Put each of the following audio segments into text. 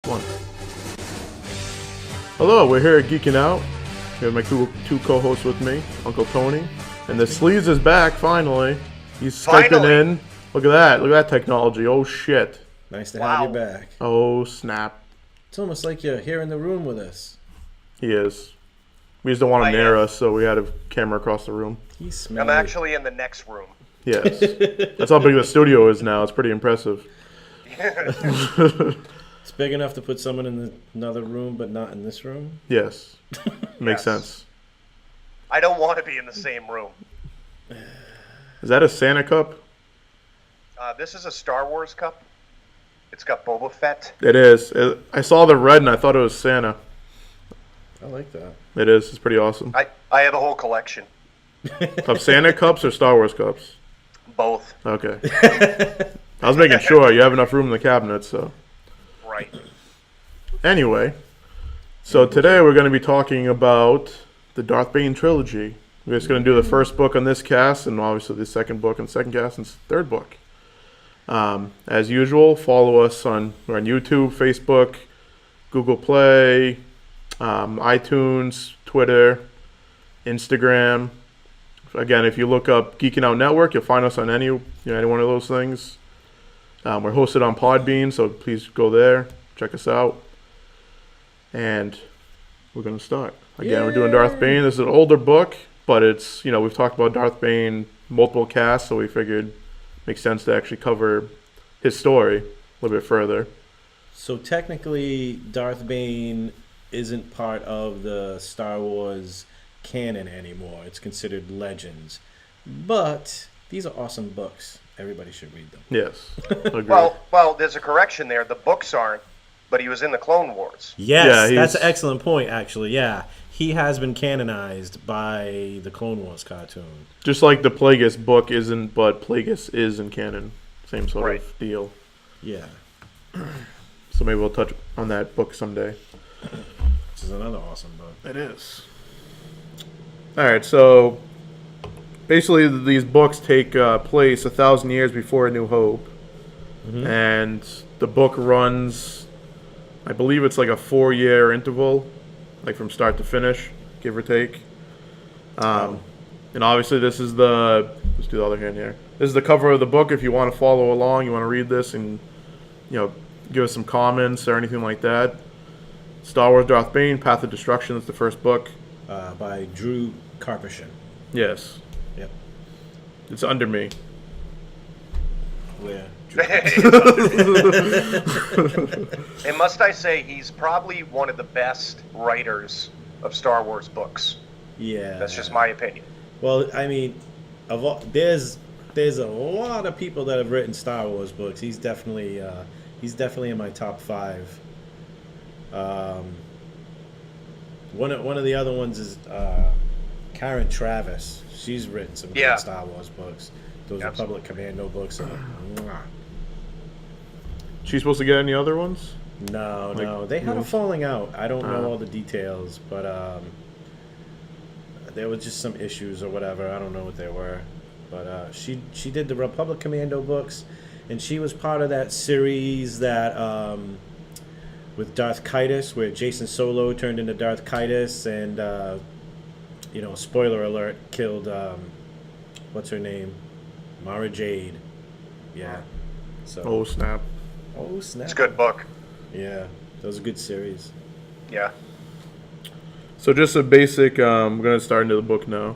One. Hello, we're here at Geeking Out. We have my two co-hosts with me, Uncle Tony. And the Sleaze is back, finally. He's Skyping in. Look at that. Look at that technology. Oh, shit. Nice to have you back. Oh, snap. It's almost like you're here in the room with us. He is. We just don't want him near us, so we had a camera across the room. He's smelly. I'm actually in the next room. Yes. That's how big the studio is now. It's pretty impressive. It's big enough to put someone in another room, but not in this room? Yes. Makes sense. I don't want to be in the same room. Is that a Santa cup? This is a Star Wars cup. It's got Boba Fett. It is. I saw the red and I thought it was Santa. I like that. It is. It's pretty awesome. I have a whole collection. Of Santa cups or Star Wars cups? Both. Okay. I was making sure you have enough room in the cabinet, so. Right. Anyway, so today we're going to be talking about the Darth Bane Trilogy. We're just going to do the first book on this cast, and obviously the second book on second cast, and third book. As usual, follow us we're on YouTube, Facebook, Google Play, iTunes, Twitter, Instagram. Again, if you look up Geeking Out Network, you'll find us on any one of those things. We're hosted on Podbean, so please go there, check us out. And we're going to start. Again, We're doing Darth Bane. This is an older book, but it's, we've talked about Darth Bane multiple casts, so we figured it makes sense to actually cover his story a little bit further. So technically, Darth Bane isn't part of the Star Wars canon anymore. It's considered Legends. But these are awesome books. Everybody should read them. Yes. Agree. Well, there's a correction there. The books aren't, but he was in the Clone Wars. Yes, that's an excellent point, actually. Yeah, he has been canonized by the Clone Wars cartoon. Just like the Plagueis book isn't, but Plagueis is in canon. Same sort of deal. Yeah. So maybe we'll touch on that book someday. This is another awesome book. It is. All right, so basically these books take place 1,000 years before A New Hope. Mm-hmm. And the book runs, I believe it's like a 4-year interval, like from start to finish, give or take. And obviously this is let's do the other hand here. This is the cover of the book. If you want to follow along, you want to read this and, give us some comments or anything like that. Star Wars Darth Bane, Path of Destruction is the first book. By Drew Karpyshyn. Yes. Yep. It's under me. Where? And must I say, he's probably one of the best writers of Star Wars books. Yeah. That's just my opinion. Well, I mean, there's a lot of people that have written Star Wars books. He's definitely in my top 5. One of the other ones is Karen Travis. She's written some good Star Wars books. Those Republic Commando books. She's supposed to get any other ones? No. They had a falling out. I don't know all the details, but there was just some issues or whatever. I don't know what they were. But she did the Republic Commando books, and she was part of that series that with Darth Kaitis, where Jason Solo turned into Darth Kaitis, and spoiler alert, killed what's her name, Mara Jade. Yeah. So. Oh snap! It's a good book. Yeah, that was a good series. Yeah. So just a basic. We're gonna start into the book now.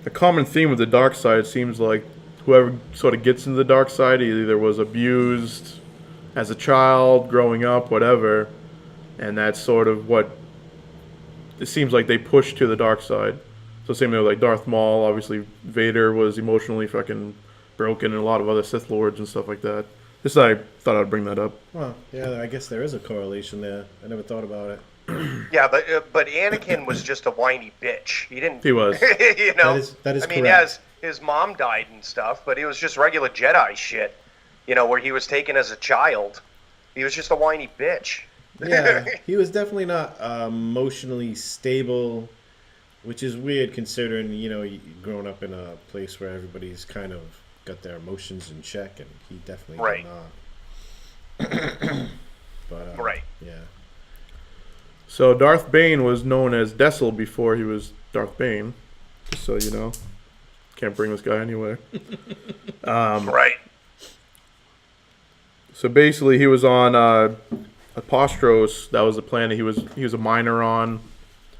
A common theme with the dark side seems like whoever sort of gets into the dark side either was abused as a child, growing up, whatever, and that's sort of what it seems like they push to the dark side. So same with like Darth Maul, obviously Vader was emotionally fucking broken, and a lot of other Sith Lords and stuff like that. Just I thought I'd bring that up. Well, yeah, I guess there is a correlation there. I never thought about it. Yeah, but Anakin was just a whiny bitch. He didn't. He was. That is I mean, correct. his mom died and stuff, but it was just regular Jedi shit. Where he was taken as a child. He was just a whiny bitch. Yeah, he was definitely not emotionally stable, which is weird considering, growing up in a place where everybody's kind of got their emotions in check, and he definitely did not. So Darth Bane was known as Dessel before he was Darth Bane. Just so you know. Can't bring this guy anywhere. Right. So basically, he was on Apostros. That was the planet he was a miner on.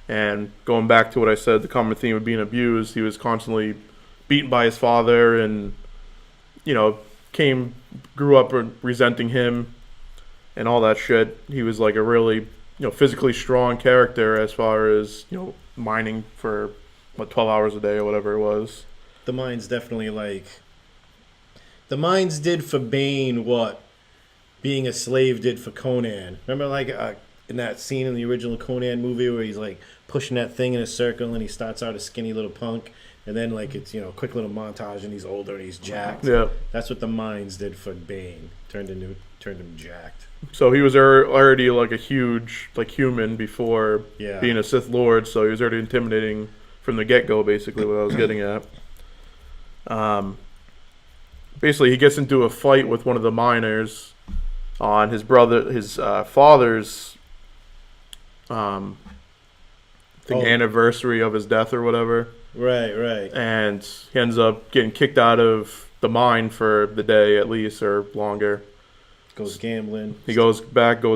And going back to what I said, the common theme of being abused, he was constantly beaten by his father and, grew up resenting him and all that shit. He was like a really, physically strong character as far as, mining for, 12 hours a day or whatever it was. The mines definitely the mines did for Bane what being a slave did for Conan. Remember in that scene in the original Conan movie where he's like pushing that thing in a circle and he starts out a skinny little punk and then it's a quick little montage and he's older and he's jacked. Yeah. That's what the mines did for Bane. Turned him jacked. So he was already like a huge human before being a Sith Lord, so he was already intimidating from the get-go, basically what I was getting at. Basically he gets into a fight with one of the miners on his father's anniversary of his death or whatever. Right. And he ends up getting kicked out of the mine for the day at least, or longer. Goes gambling. He goes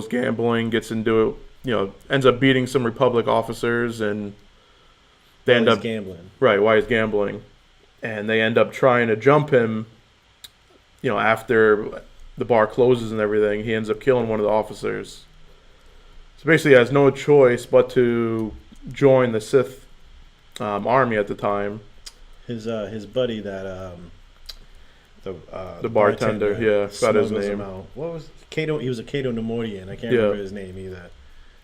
gambling, gets into it, ends up beating some Republic officers, and they end up gambling. Right, while he's gambling. And they end up trying to jump him, after the bar closes and everything. He ends up killing one of the officers. So basically he has no choice but to join the Sith army at the time. His buddy that the bartender, forgot his name. What was Cato? He was a Cato Nemoidian. I can't remember his name either.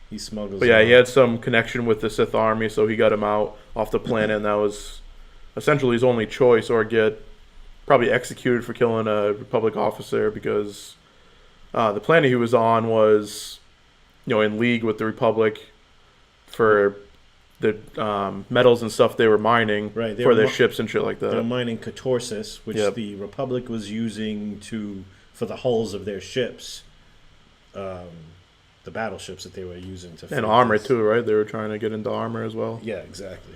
He smuggles. But he had some connection with the Sith army, so he got him out off the planet, and that was essentially his only choice, or get probably executed for killing a Republic officer, because the planet he was on was, in league with the Republic for the metals and stuff they were mining for their ships and shit like that. They were mining Catorsis, which the Republic was using for the hulls of their ships, the battleships that they were using to. And armor too, right? They were trying to get into armor as well. Yeah, exactly.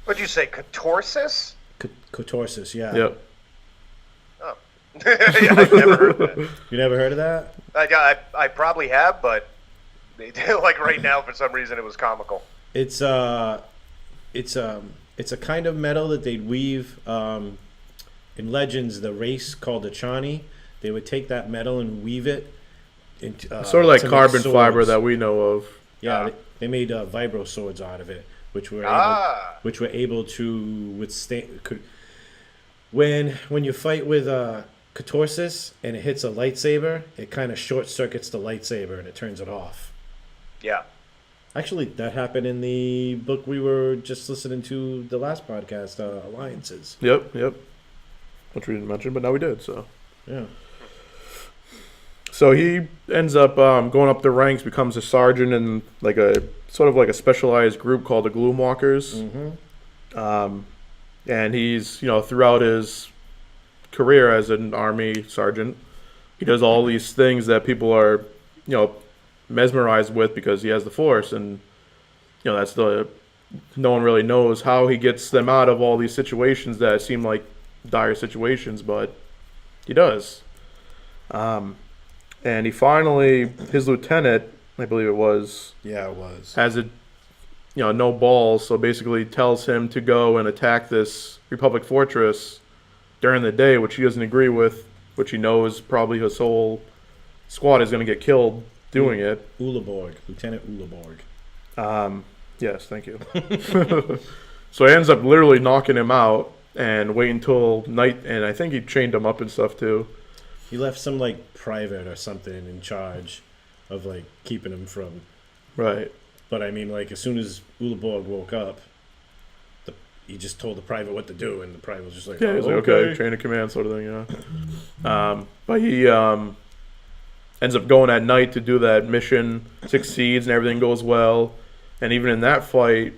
What'd you say, Catorsis? Catorsis, yeah. Yep. Oh. Yeah, I've never heard of that. You never heard of that? I probably have, but like right now, for some reason, it was comical. It's a kind of metal that they'd weave in Legends. The race called the Chani, they would take that metal and weave it into sort of like carbon fiber that we know of. Yeah, they made vibro swords out of it, which were able to withstand. When you fight with Catorsis and it hits a lightsaber, it kind of short circuits the lightsaber and it turns it off. Yeah. Actually, that happened in the book we were just listening to the last podcast, Alliances. Yep. Which we didn't mention, but now we did, so. Yeah. So he ends up going up the ranks, becomes a sergeant in like a sort of like a specialized group called the Gloomwalkers. Mm-hmm. And he's, throughout his career as an army sergeant, he does all these things that people are, mesmerized with because he has the Force, and no one really knows how he gets them out of all these situations that seem like dire situations, but he does. And he finally, his lieutenant, I believe it was, has no balls, so basically tells him to go and attack this Republic fortress during the day, which he doesn't agree with, which he knows probably his whole squad is going to get killed doing it. Lieutenant Uleborg. Yes, thank you. So he ends up literally knocking him out and wait until night, and I think he chained him up and stuff too. He left some private or something in charge of keeping him from. Right. But I mean, as soon as Uleborg woke up, he just told the private what to do, and the private was just like, yeah, he was okay, chain of command sort of thing, yeah. But he ends up going at night to do that mission, succeeds, and everything goes well. And even in that fight,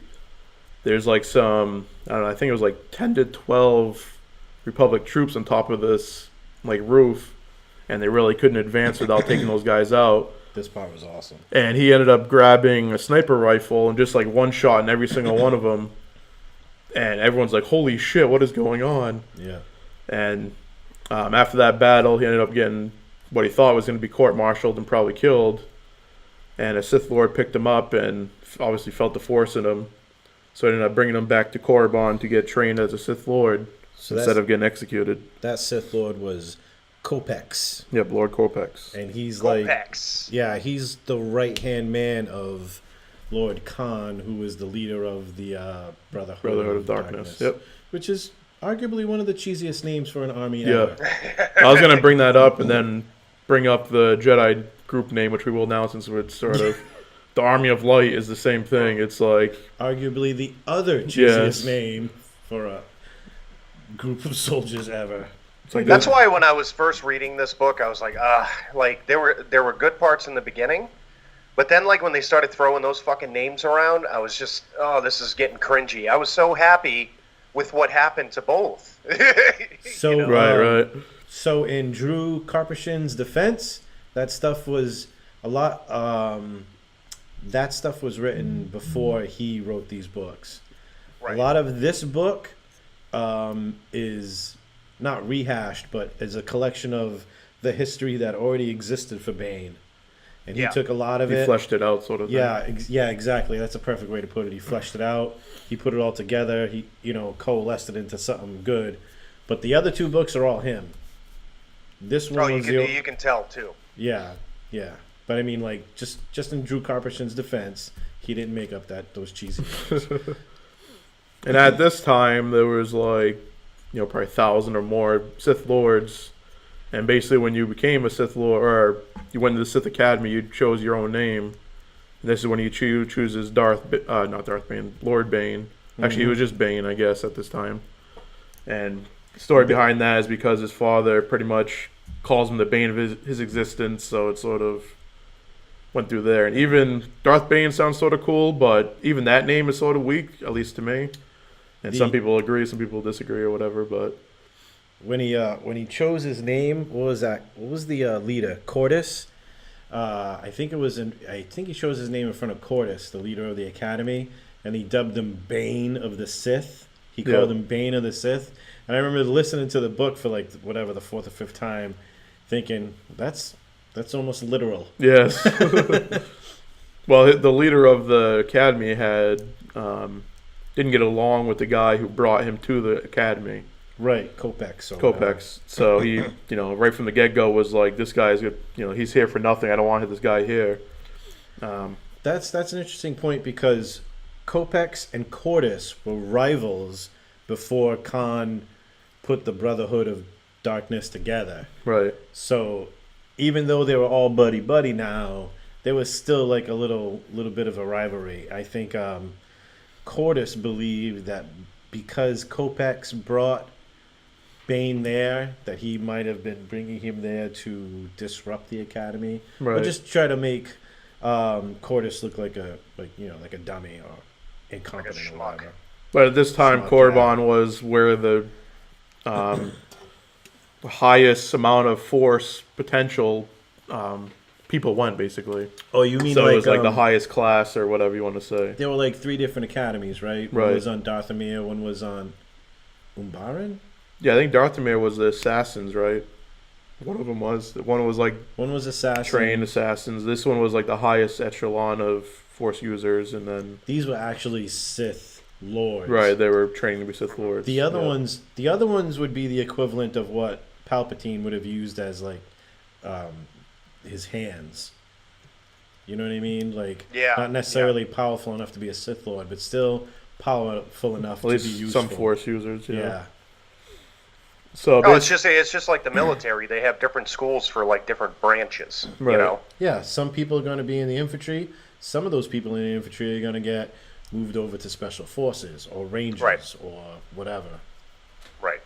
there's some, I don't know, I think it was 10 to 12 Republic troops on top of this roof, and they really couldn't advance without taking those guys out. This part was awesome. And he ended up grabbing a sniper rifle and just like one shot in every single one of them. And everyone's like, holy shit, what is going on? Yeah. And after that battle, he ended up getting what he thought was going to be court-martialed and probably killed. And a Sith Lord picked him up and obviously felt the Force in him. So he ended up bringing him back to Korriban to get trained as a Sith Lord instead of getting executed. That Sith Lord was Copex. Yep, Lord Copex. And he's Copex. he's the right-hand man of Lord Khan, who is the leader of the Brotherhood of Darkness. Yep. Which is arguably one of the cheesiest names for an army ever. I was going to bring that up and then bring up the Jedi group name, which we will now since it's sort of... The Army of Light is the same thing. It's like... Arguably the other cheesiest name for a group of soldiers ever. It's like That's why when I was first reading this book, I was like, there were good parts in the beginning, but then like when they started throwing those fucking names around, I was just, this is getting cringy. I was so happy with what happened to both. So You know? Right. So in Drew Karpyshyn's defense, that stuff was a lot. That stuff was written before he wrote these books. Right. A lot of this book is not rehashed, but is a collection of the history that already existed for Bane. And he took a lot of He it. fleshed it out, sort of thing. Yeah, exactly. That's a perfect way to put it. He fleshed it out. He put it all together. He, coalesced it into something good. But the other two books are all him. This one was you can tell too. Yeah. But I mean, like, just in Drew Karpyshyn's defense, he didn't make up those cheesy names. And at this time, there was like, probably 1,000 or more Sith Lords. And basically, when you became a Sith Lord, or you went to the Sith Academy, you chose your own name. And this is when he chooses Lord Bane. Actually, he was just Bane, I guess, at this time. And the story behind that is because his father pretty much calls him the bane of his existence, so it sort of went through there. And even Darth Bane sounds sort of cool, but even that name is sort of weak, at least to me. And some people agree, some people disagree or whatever, but... When he chose his name, what was that? What was the leader? Cordis? I think he chose his name in front of Cordis, the leader of the Academy, and he dubbed him Bane of the Sith. He called him Bane of the Sith. And I remember listening to the book for like whatever the fourth or fifth time, thinking that's almost literal. Yes. Well, the leader of the Academy didn't get along with the guy who brought him to the Academy. Right, Copex. Copex. So he, right from the get-go was like, this guy's good. He's here for nothing. I don't want this guy here. That's an interesting point because Copex and Cordis were rivals before Khan put the Brotherhood of Darkness together. Right. So even though they were all buddy now, there was still like a little bit of a rivalry. I think Cordis believed that because Copex brought Bane there, that he might have been bringing him there to disrupt the Academy, or just try to make Cordis look like a dummy or incompetent or whatever. But at this time, Korriban was where the highest amount of Force potential people went, basically. Oh, you mean so like, it was like the highest class or whatever you want to say. There were like 3 different academies, right? One was on Dathomir, one was on Umbaran? Yeah, I think Dathomir was the assassins, right? One of them was. One was like... One was assassin. Trained assassins. This one was like the highest echelon of Force users, and then... These were actually Sith Lords. Right, they were training to be Sith Lords. The other ones would be the equivalent of what Palpatine would have used as like his hands. You know what I mean? Like, not necessarily powerful enough to be a Sith Lord, but still powerful enough to be useful. Some Force users, yeah. So it's just like the military. They have different schools for like different branches. Right. Yeah, some people are going to be in the infantry. Some of those people in the infantry are going to get moved over to special forces or rangers or whatever. Right.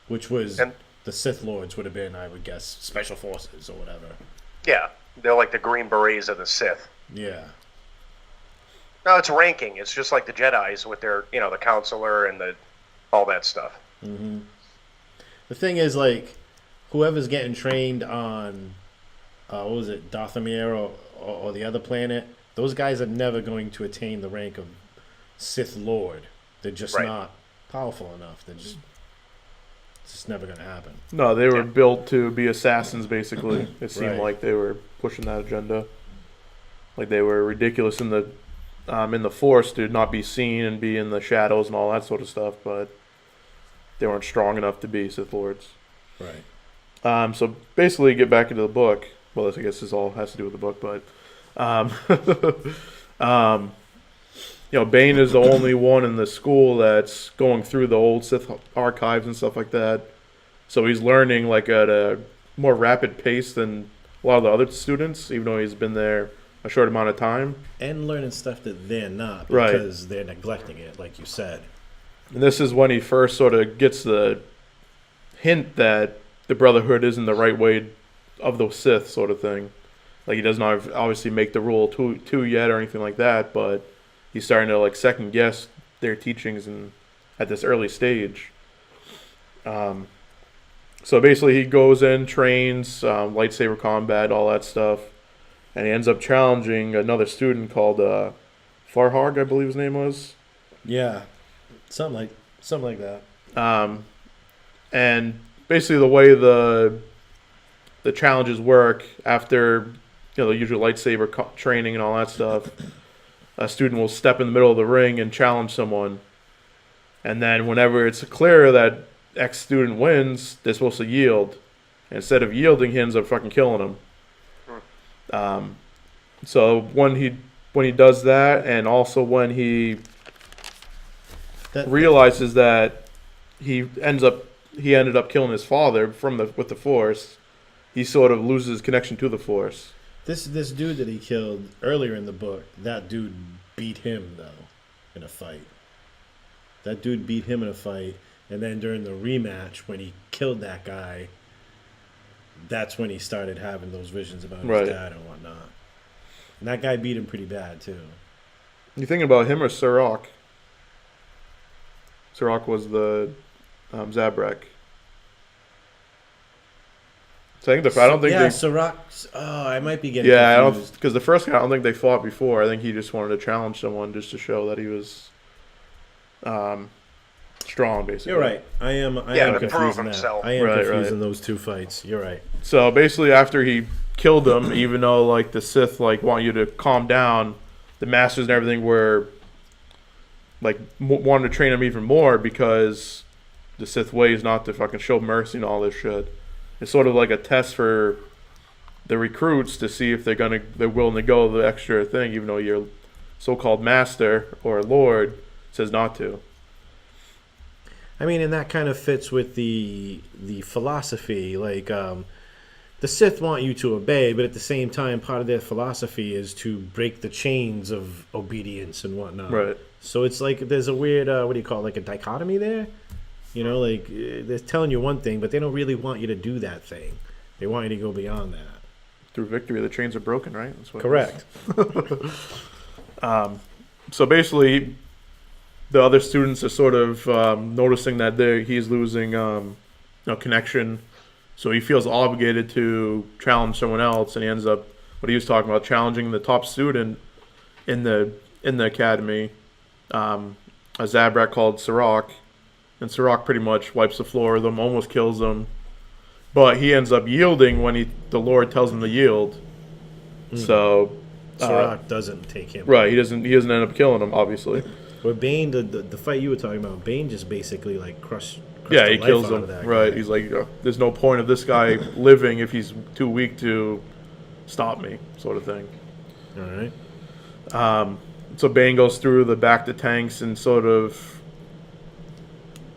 Which was the Sith Lords would have been, I would guess, special forces or whatever. Yeah, they're like the Green Berets of the Sith. Yeah. No, it's ranking. It's just like the Jedis with their, the counselor and all that stuff. Mm-hmm. The thing is, like, whoever's getting trained on what was it, Dathomir or the other planet, those guys are never going to attain the rank of Sith Lord. They're just not powerful enough. It's just never going to happen. No, they were built to be assassins, basically. It seemed like they were pushing that agenda. Like they were ridiculous in the Force to not be seen and be in the shadows and all that sort of stuff, but they weren't strong enough to be Sith Lords. Right. So basically, get back into the book. Well, I guess this all has to do with the book, but Bane is the only one in the school that's going through the old Sith archives and stuff like that. So he's learning like at a more rapid pace than a lot of the other students, even though he's been there a short amount of time. And learning stuff that they're not because they're neglecting it, like you said. And this is when he first sort of gets the hint that the Brotherhood isn't the right way of the Sith sort of thing. Like he does not obviously make the rule too yet or anything like that, but he's starting to like second guess their teachings at this early stage. So basically he goes in, trains, lightsaber combat, all that stuff, and he ends up challenging another student called Farhag, I believe his name was. Yeah, something like that. And basically the way the challenges work after the usual lightsaber training and all that stuff, a student will step in the middle of the ring and challenge someone, and then whenever it's clear that X student wins, they're supposed to yield. And instead of yielding, he ends up fucking killing him. So when he does that, and also when he realizes that he ended up killing his father with the Force, he sort of loses his connection to the Force. This dude that he killed earlier in the book, that dude beat him though in a fight. And then during the rematch, when he killed that guy, that's when he started having those visions about his dad and whatnot. And that guy beat him pretty bad too. You thinking about him or Sirach? Sirach was the Zabrak. So I don't think Sirach. Oh, I might be getting confused. Because the first guy, I don't think they fought before. I think he just wanted to challenge someone just to show that he was strong, basically. You're right. I am confusing that. I am confusing those two fights. You're right. So basically, after he killed him, even though like the Sith like want you to calm down, the Masters and everything were like wanted to train him even more because the Sith way is not to fucking show mercy and all this shit. It's sort of like a test for the recruits to see if they're willing to go the extra thing, even though your so-called master or lord says not to. I mean, and that kind of fits with the philosophy. Like, the Sith want you to obey, but at the same time, part of their philosophy is to break the chains of obedience and whatnot. Right. So it's like there's a weird, like a dichotomy there? Like they're telling you one thing, but they don't really want you to do that thing. They want you to go beyond that. Through victory, the chains are broken, right? That's what correct. So basically, the other students are sort of noticing that he's losing connection. So he feels obligated to challenge someone else, and he ends up what he was talking about, challenging the top student in the academy, a Zabrak called Sirach. And Sirach pretty much wipes the floor with him, almost kills him. But he ends up yielding when the Lord tells him to yield. So Sirach doesn't take him. Right, he doesn't end up killing him, obviously. But Bane, the fight you were talking about, Bane just basically like crushed he kills him. Right, he's like, there's no point of this guy living if he's too weak to stop me, sort of thing. All right. So Bane goes through the back to tanks and sort of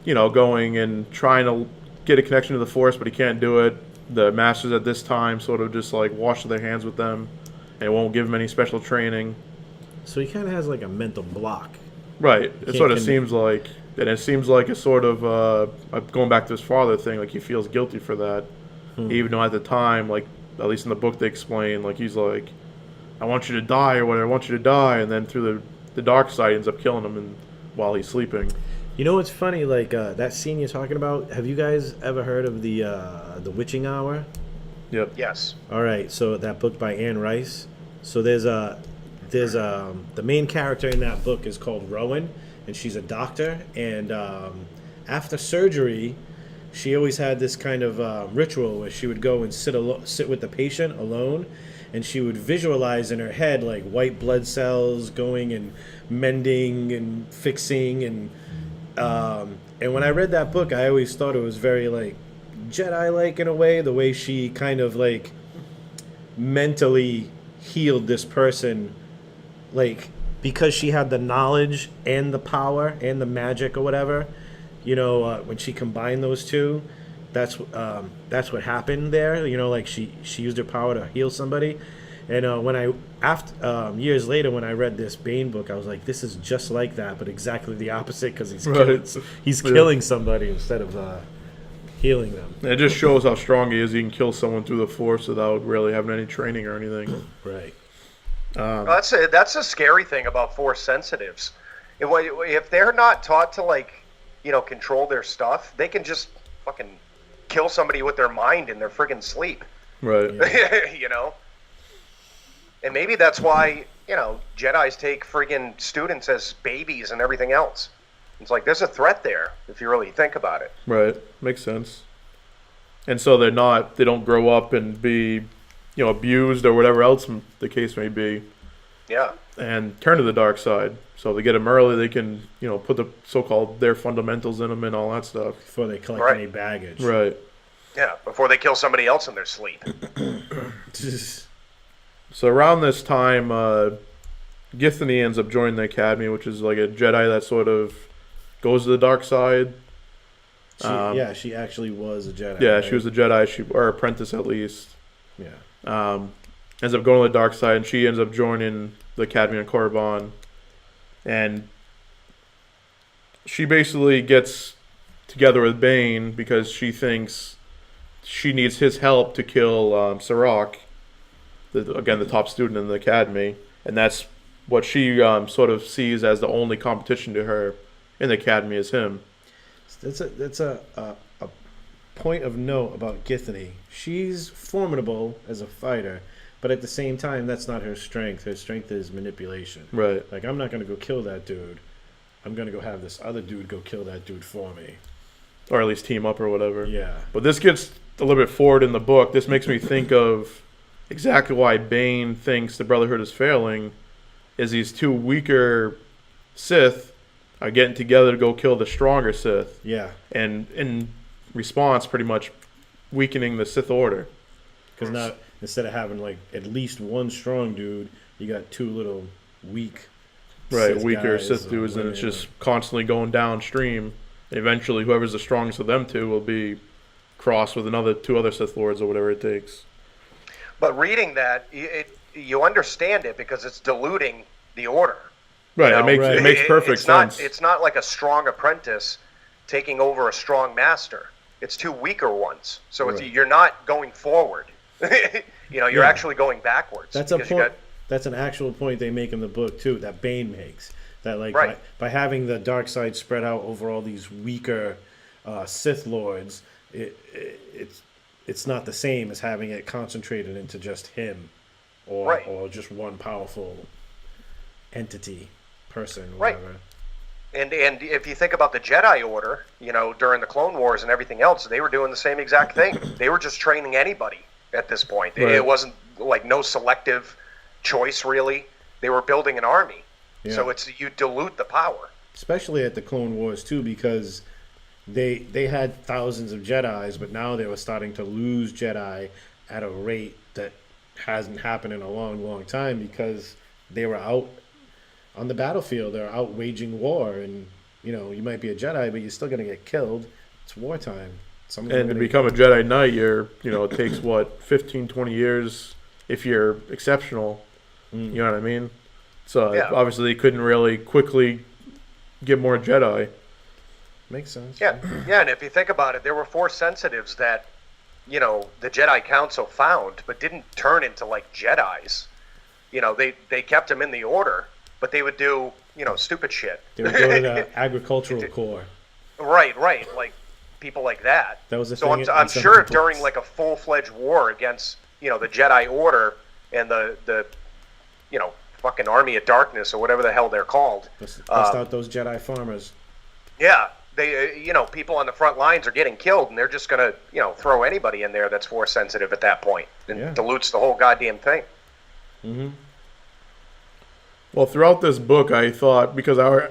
going and trying to get a connection to the Force, but he can't do it. The Masters at this time sort of just like wash their hands with them and won't give him any special training. So he kind of has like a mental block. Right. It sort of seems like, and it seems like a sort of, going back to his father thing, like he feels guilty for that. Even though at the time, like, at least in the book they explain, like he's like, I want you to die or whatever, I want you to die. And then through the dark side, he ends up killing him while he's sleeping. You know what's funny? Like that scene you're talking about. Have you guys ever heard of the witching hour? Yep. Yes. All right, so that book by Anne Rice. So there's the main character in that book is called Rowan, and she's a doctor. And after surgery, she always had this kind of ritual where she would go and sit with the patient alone, and she would visualize in her head like white blood cells going and mending and fixing and when I read that book, I always thought it was very like Jedi-like in a way, the way she kind of like mentally healed this person, like because she had the knowledge and the power and the magic or whatever. When she combined those two, that's what happened there. Like she used her power to heal somebody. And years later, when I read this Bane book, I was like, this is just like that, but exactly the opposite, because he's killing somebody instead of healing them. It just shows how strong he is. He can kill someone through the Force without really having any training or anything. Right. Well, that's a scary thing about Force sensitives. If they're not taught to control their stuff, they can just fucking kill somebody with their mind in their friggin' sleep. Right. Yeah. And maybe that's why, Jedis take friggin' students as babies and everything else. It's like there's a threat there if you really think about it. Right. Makes sense. And so they don't grow up and be, abused or whatever else the case may be. Yeah. And turn to the dark side. So they get them early, they can, put the so-called their fundamentals in them and all that stuff. Before they collect any baggage. Right. Yeah, before they kill somebody else in their sleep. So around this time, Githany ends up joining the Academy, which is like a Jedi that sort of goes to the dark side. She actually was a Jedi. Yeah, right? she was a Jedi, or apprentice at least. Yeah. Ends up going to the dark side, and she ends up joining the Academy on Korriban. And she basically gets together with Bane because she thinks she needs his help to kill Sirach, the top student in the Academy. And that's what she sort of sees as the only competition to her in the Academy is him. That's a point of note about Githany. She's formidable as a fighter, but at the same time, that's not her strength. Her strength is manipulation. Right. Like, I'm not going to go kill that dude. I'm going to go have this other dude go kill that dude for me. Or at least team up or whatever. Yeah. But this gets a little bit forward in the book. This makes me think of exactly why Bane thinks the Brotherhood is failing, is these two weaker Sith are getting together to go kill the stronger Sith. Yeah. And in response, pretty much weakening the Sith Order. Because now, instead of having, like, at least one strong dude, you got two little weak weaker Sith dudes, and it's just constantly going downstream. And eventually, whoever's the strongest of them two will be crossed with two other Sith Lords or whatever it takes. But reading that, you understand it because it's diluting the Order. Right, it makes perfect sense. It's not like a strong apprentice taking over a strong master. It's two weaker ones. So you're not going forward. You're actually going backwards. That's a point. That's an actual point they make in the book too, that Bane makes. That by having the dark side spread out over all these weaker Sith Lords, it's not the same as having it concentrated into just him, or just one powerful entity, person, whatever. Right. And if you think about the Jedi Order, during the Clone Wars and everything else, they were doing the same exact thing. They were just training anybody at this point. Right. It wasn't like no selective choice, really. They were building an army. Yeah. So you dilute the power. Especially at the Clone Wars, too, because they had thousands of Jedis, but now they were starting to lose Jedi at a rate that hasn't happened in a long, long time because they were out on the battlefield. They're out waging war, and you might be a Jedi, but you're still going to get killed. It's wartime. And to become a Jedi Knight, it takes 15, 20 years if you're exceptional. You know what I mean? So obviously they couldn't really quickly get more Jedi. Makes sense. Yeah, and if you think about it, there were Force sensitives that, the Jedi Council found, but didn't turn into like Jedis. They kept them in the Order, but they would do, stupid shit. They would go to the agricultural corps. Right. Like, people like that. That was the so thing I'm sure during like a full-fledged war against the Jedi Order and the fucking Army of Darkness or whatever the hell they're called. Bust out those Jedi farmers. Yeah, they people on the front lines are getting killed, and they're just gonna throw anybody in there that's force sensitive at that point, and dilutes the whole goddamn thing. Mm-hmm. Well, throughout this book, I thought, because I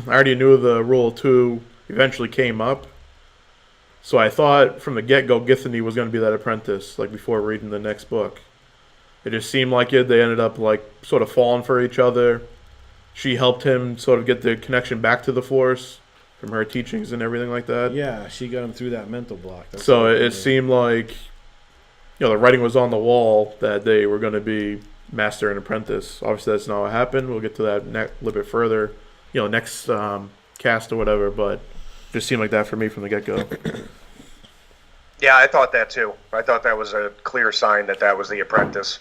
already knew the Rule 2 eventually came up, so I thought from the get-go Githany was going to be that apprentice, like before reading the next book. It just seemed like it. They ended up like sort of falling for each other. She helped him sort of get the connection back to the Force from her teachings and everything like that. Yeah, she got him through that mental block. So it seemed like the writing was on the wall that they were going to be master and apprentice. Obviously, that's not what happened. We'll get to that a little bit further, next cast or whatever. But it just seemed like that for me from the get-go. Yeah, I thought that too. I thought that was a clear sign that was the apprentice.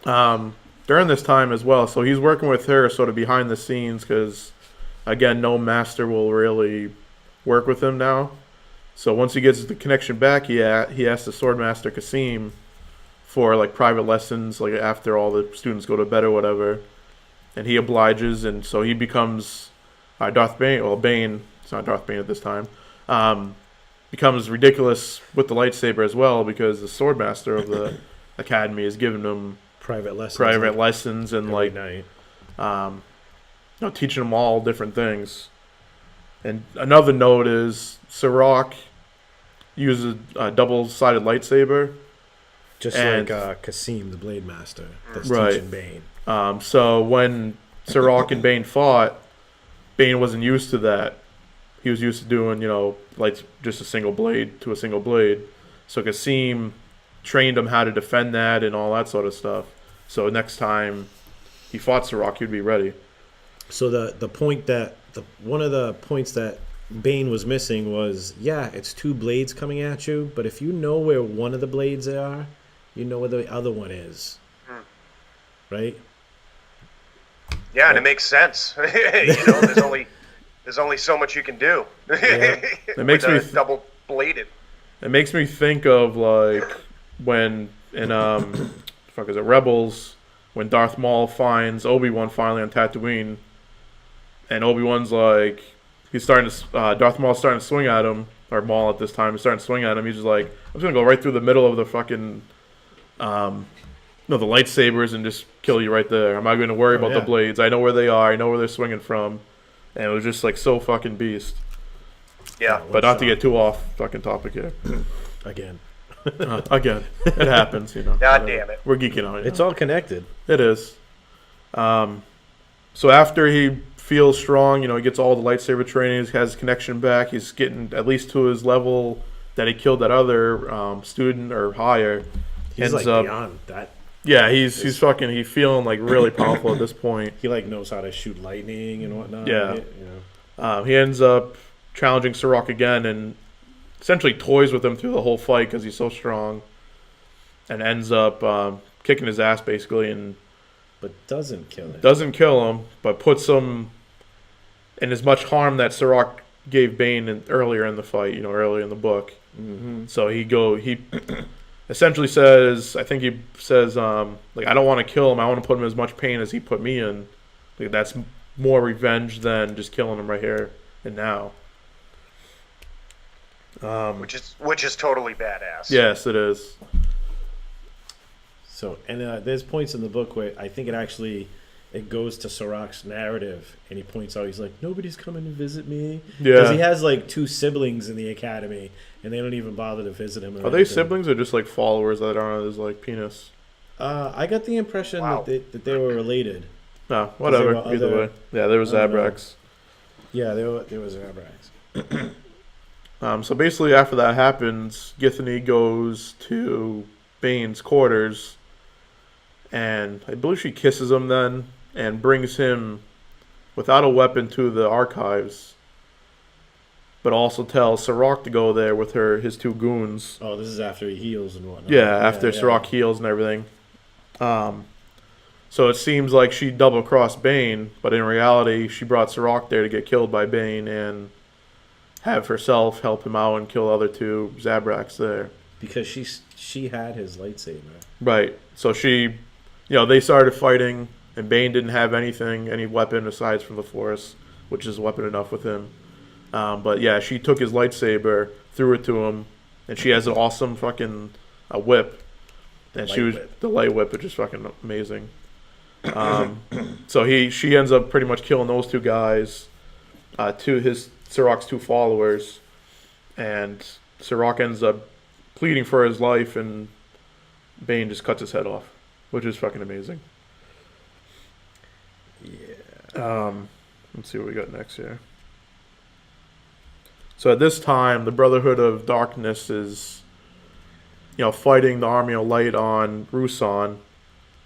During this time as well, so he's working with her sort of behind the scenes because, again, no master will really work with him now. So once he gets the connection back, he asks the Swordmaster Kasim for like private lessons, like after all the students go to bed or whatever, and he obliges, and so he becomes Darth Bane. Well, Bane, it's not Darth Bane at this time. Becomes ridiculous with the lightsaber as well because the Swordmaster of the Academy has given him private lessons and every like night. Teaching them all different things. And another note is Sirach uses a double-sided lightsaber. Just like Kasim, the Blade Master, that's right. teaching Bane. So when Sirach and Bane fought, Bane wasn't used to that. He was used to doing, like just a single blade to a single blade. So Kasim trained him how to defend that and all that sort of stuff. So next time he fought Sirach, he'd be ready. So the point that one of the points that Bane was missing was, it's two blades coming at you, but if you know where one of the blades are, you know where the other one is, right? Yeah, and it makes sense. There's only so much you can do. It makes me double bladed. It makes me think of like when in Rebels, when Darth Maul finds Obi-Wan finally on Tatooine, and Obi-Wan's like Darth Maul's starting to swing at him, or Maul at this time is starting to swing at him. He's just like, I'm just gonna go right through the middle of the fucking the lightsabers and just kill you right there. I'm not going to worry about the blades. I know where they are. I know where they're swinging from. And it was just like so fucking beast. Yeah. But not to get too off fucking topic here. Again. Again. It happens, God damn it. We're geeking out. It's all connected. It is. So after he feels strong, he gets all the lightsaber training, he has his connection back, he's getting at least to his level that he killed that other student or higher. He's like beyond that. Yeah, he's feeling like really powerful at this point. He like knows how to shoot lightning and whatnot. Yeah. He ends up challenging Sirach again and essentially toys with him through the whole fight because he's so strong, and ends up kicking his ass basically, but doesn't kill him. Doesn't kill him, but puts him in as much harm that Sirach gave Bane earlier in the fight. Earlier in the book. Mm-hmm. So he essentially says, I think he says, I don't want to kill him. I want to put him in as much pain as he put me in. Like, that's more revenge than just killing him right here and now. Which is totally badass. Yes, it is. So, and there's points in the book where I think it goes to Sirach's narrative, and he points out, he's like, nobody's coming to visit me. Yeah. Because he has like 2 siblings in the academy, and they don't even bother to visit him. Are they siblings or just like followers that aren't his like penis? I got the impression that they were related. No, whatever. Either way. Yeah, there was Abrax. Yeah, there was Abrax. So basically after that happens, Githany goes to Bane's quarters, and I believe she kisses him then, and brings him without a weapon to the archives, but also tells Sirach to go there with his 2 goons. Oh, this is after he heals and whatnot. Yeah, after Sirach heals and everything. So it seems like she double-crossed Bane, but in reality, she brought Sirach there to get killed by Bane and have herself help him out and kill the other two Zabraks there. Because she had his lightsaber. Right. So they started fighting, and Bane didn't have any weapon aside from the Force, which is weapon enough with him. But yeah, she took his lightsaber, threw it to him, and she has an awesome fucking whip. And the light whip, which is fucking amazing. So she ends up pretty much killing those two guys, Sirach's two followers, and Sirach ends up pleading for his life, and Bane just cuts his head off, which is fucking amazing. Yeah. Let's see what we got next here. So at this time, the Brotherhood of Darkness is, fighting the Army of Light on Ruusan,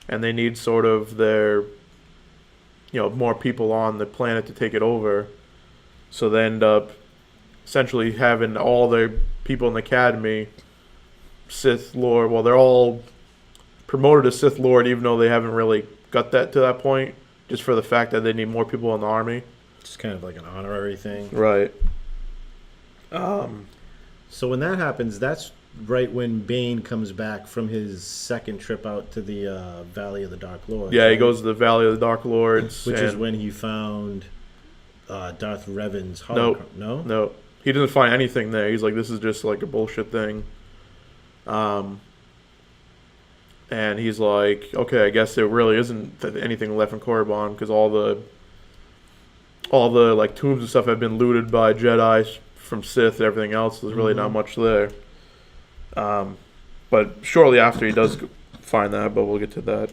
and they need sort of their, more people on the planet to take it over. So they end up essentially having all their people in the Academy, Sith Lord. Well, they're all promoted as Sith Lord, even though they haven't really got to that point, just for the fact that they need more people in the army. Just kind of like an honorary thing. Right. So when that happens, that's right when Bane comes back from his second trip out to the Valley of the Dark Lords. Yeah, he goes to the Valley of the Dark Lords. Which is when he found Darth Revan's hologram. No. He doesn't find anything there. He's like, this is just like a bullshit thing. And he's like, okay, I guess there really isn't anything left in Korriban, because all the like tombs and stuff have been looted by Jedi from Sith and everything else. There's really not much there. But shortly after he does find that, but we'll get to that.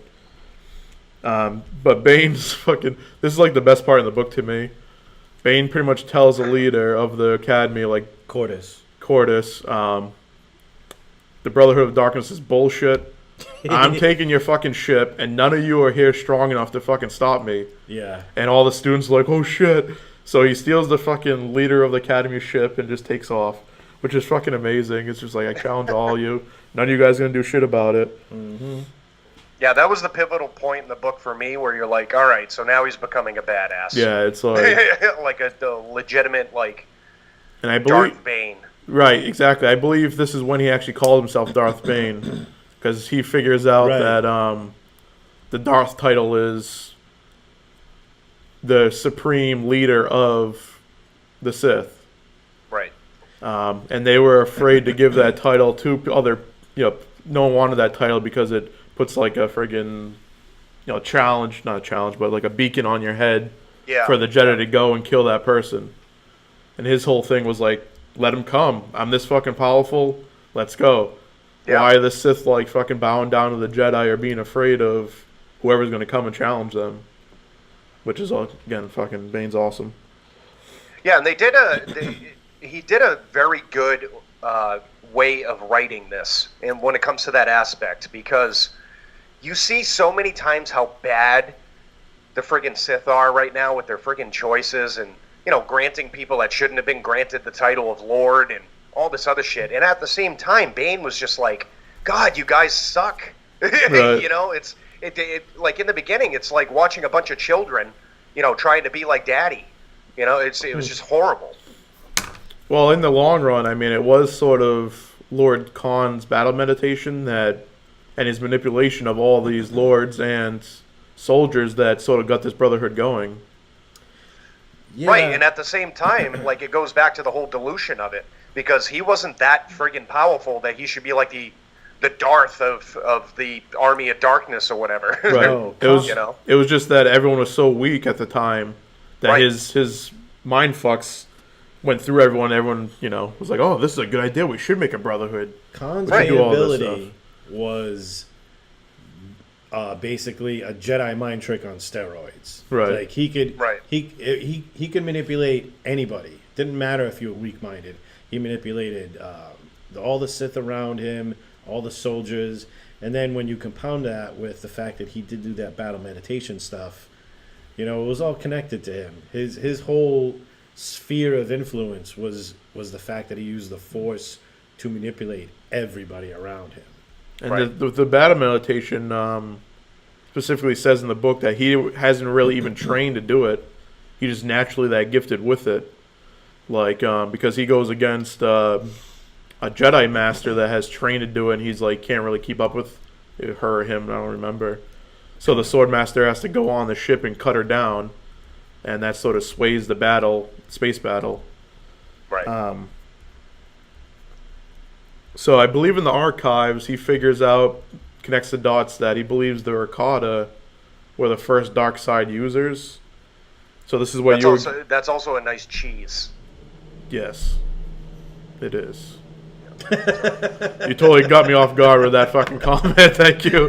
But Bane's fucking... This is like the best part in the book to me. Bane pretty much tells the leader of the Academy, like... Cordis. The Brotherhood of Darkness is bullshit. I'm taking your fucking ship, and none of you are here strong enough to fucking stop me. Yeah. And all the students are like, oh shit. So he steals the fucking leader of the Academy ship and just takes off, which is fucking amazing. It's just like, I challenge all you. None of you guys are going to do shit about it. Mm-hmm. Yeah, that was the pivotal point in the book for me, where you're like, all right, so now he's becoming a badass. Yeah, it's like... like a legitimate, like, and I believe, Darth Bane. Right, exactly. I believe this is when he actually called himself Darth Bane, because he figures out that the Darth title is the supreme leader of the Sith. Right. And they were afraid to give that title to other... no one wanted that title because it puts like a friggin' challenge, not a challenge, but like a beacon on your head for the Jedi to go and kill that person. And his whole thing was like, let him come. I'm this fucking powerful. Let's go. Yeah. Why are the Sith like fucking bowing down to the Jedi or being afraid of whoever's going to come and challenge them? Which is, again, fucking Bane's awesome. Yeah, and he did a very good way of writing this, and when it comes to that aspect, because you see so many times how bad the friggin' Sith are right now with their friggin' choices, and granting people that shouldn't have been granted the title of Lord and all this other shit. And at the same time, Bane was just like, God, you guys suck. Right. It's like in the beginning, it's like watching a bunch of children, trying to be like daddy. It was just horrible. Well, in the long run, I mean, it was sort of Lord Khan's battle meditation and his manipulation of all these lords and soldiers that sort of got this brotherhood going. Yeah. Right, and at the same time, like, it goes back to the whole dilution of it, because he wasn't that friggin' powerful that he should be like the Darth of the Army of Darkness or whatever. Right. It was just that everyone was so weak at the time that his mind fucks went through everyone. Everyone, was like, oh, this is a good idea. We should make a brotherhood. Khan's ability was basically a Jedi mind trick on steroids. Right. Like he could manipulate anybody. Didn't matter if you were weak-minded. He manipulated all the Sith around him, all the soldiers, and then when you compound that with the fact that he did do that battle meditation stuff, it was all connected to him. His whole sphere of influence was the fact that he used the Force to manipulate everybody around him. And the battle meditation specifically says in the book that he hasn't really even trained to do it. He just naturally that gifted with it. like because he goes against a Jedi master that has trained to do it, and he's like can't really keep up with her or him. I don't remember. So the sword master has to go on the ship and cut her down, and that sort of sways the space battle. Right. So I believe in the archives, he figures out, connects the dots that he believes the Rakata were the first dark side users. So this is what that's also a nice cheese. Yes, it is. You totally got me off guard with that fucking comment. Thank you.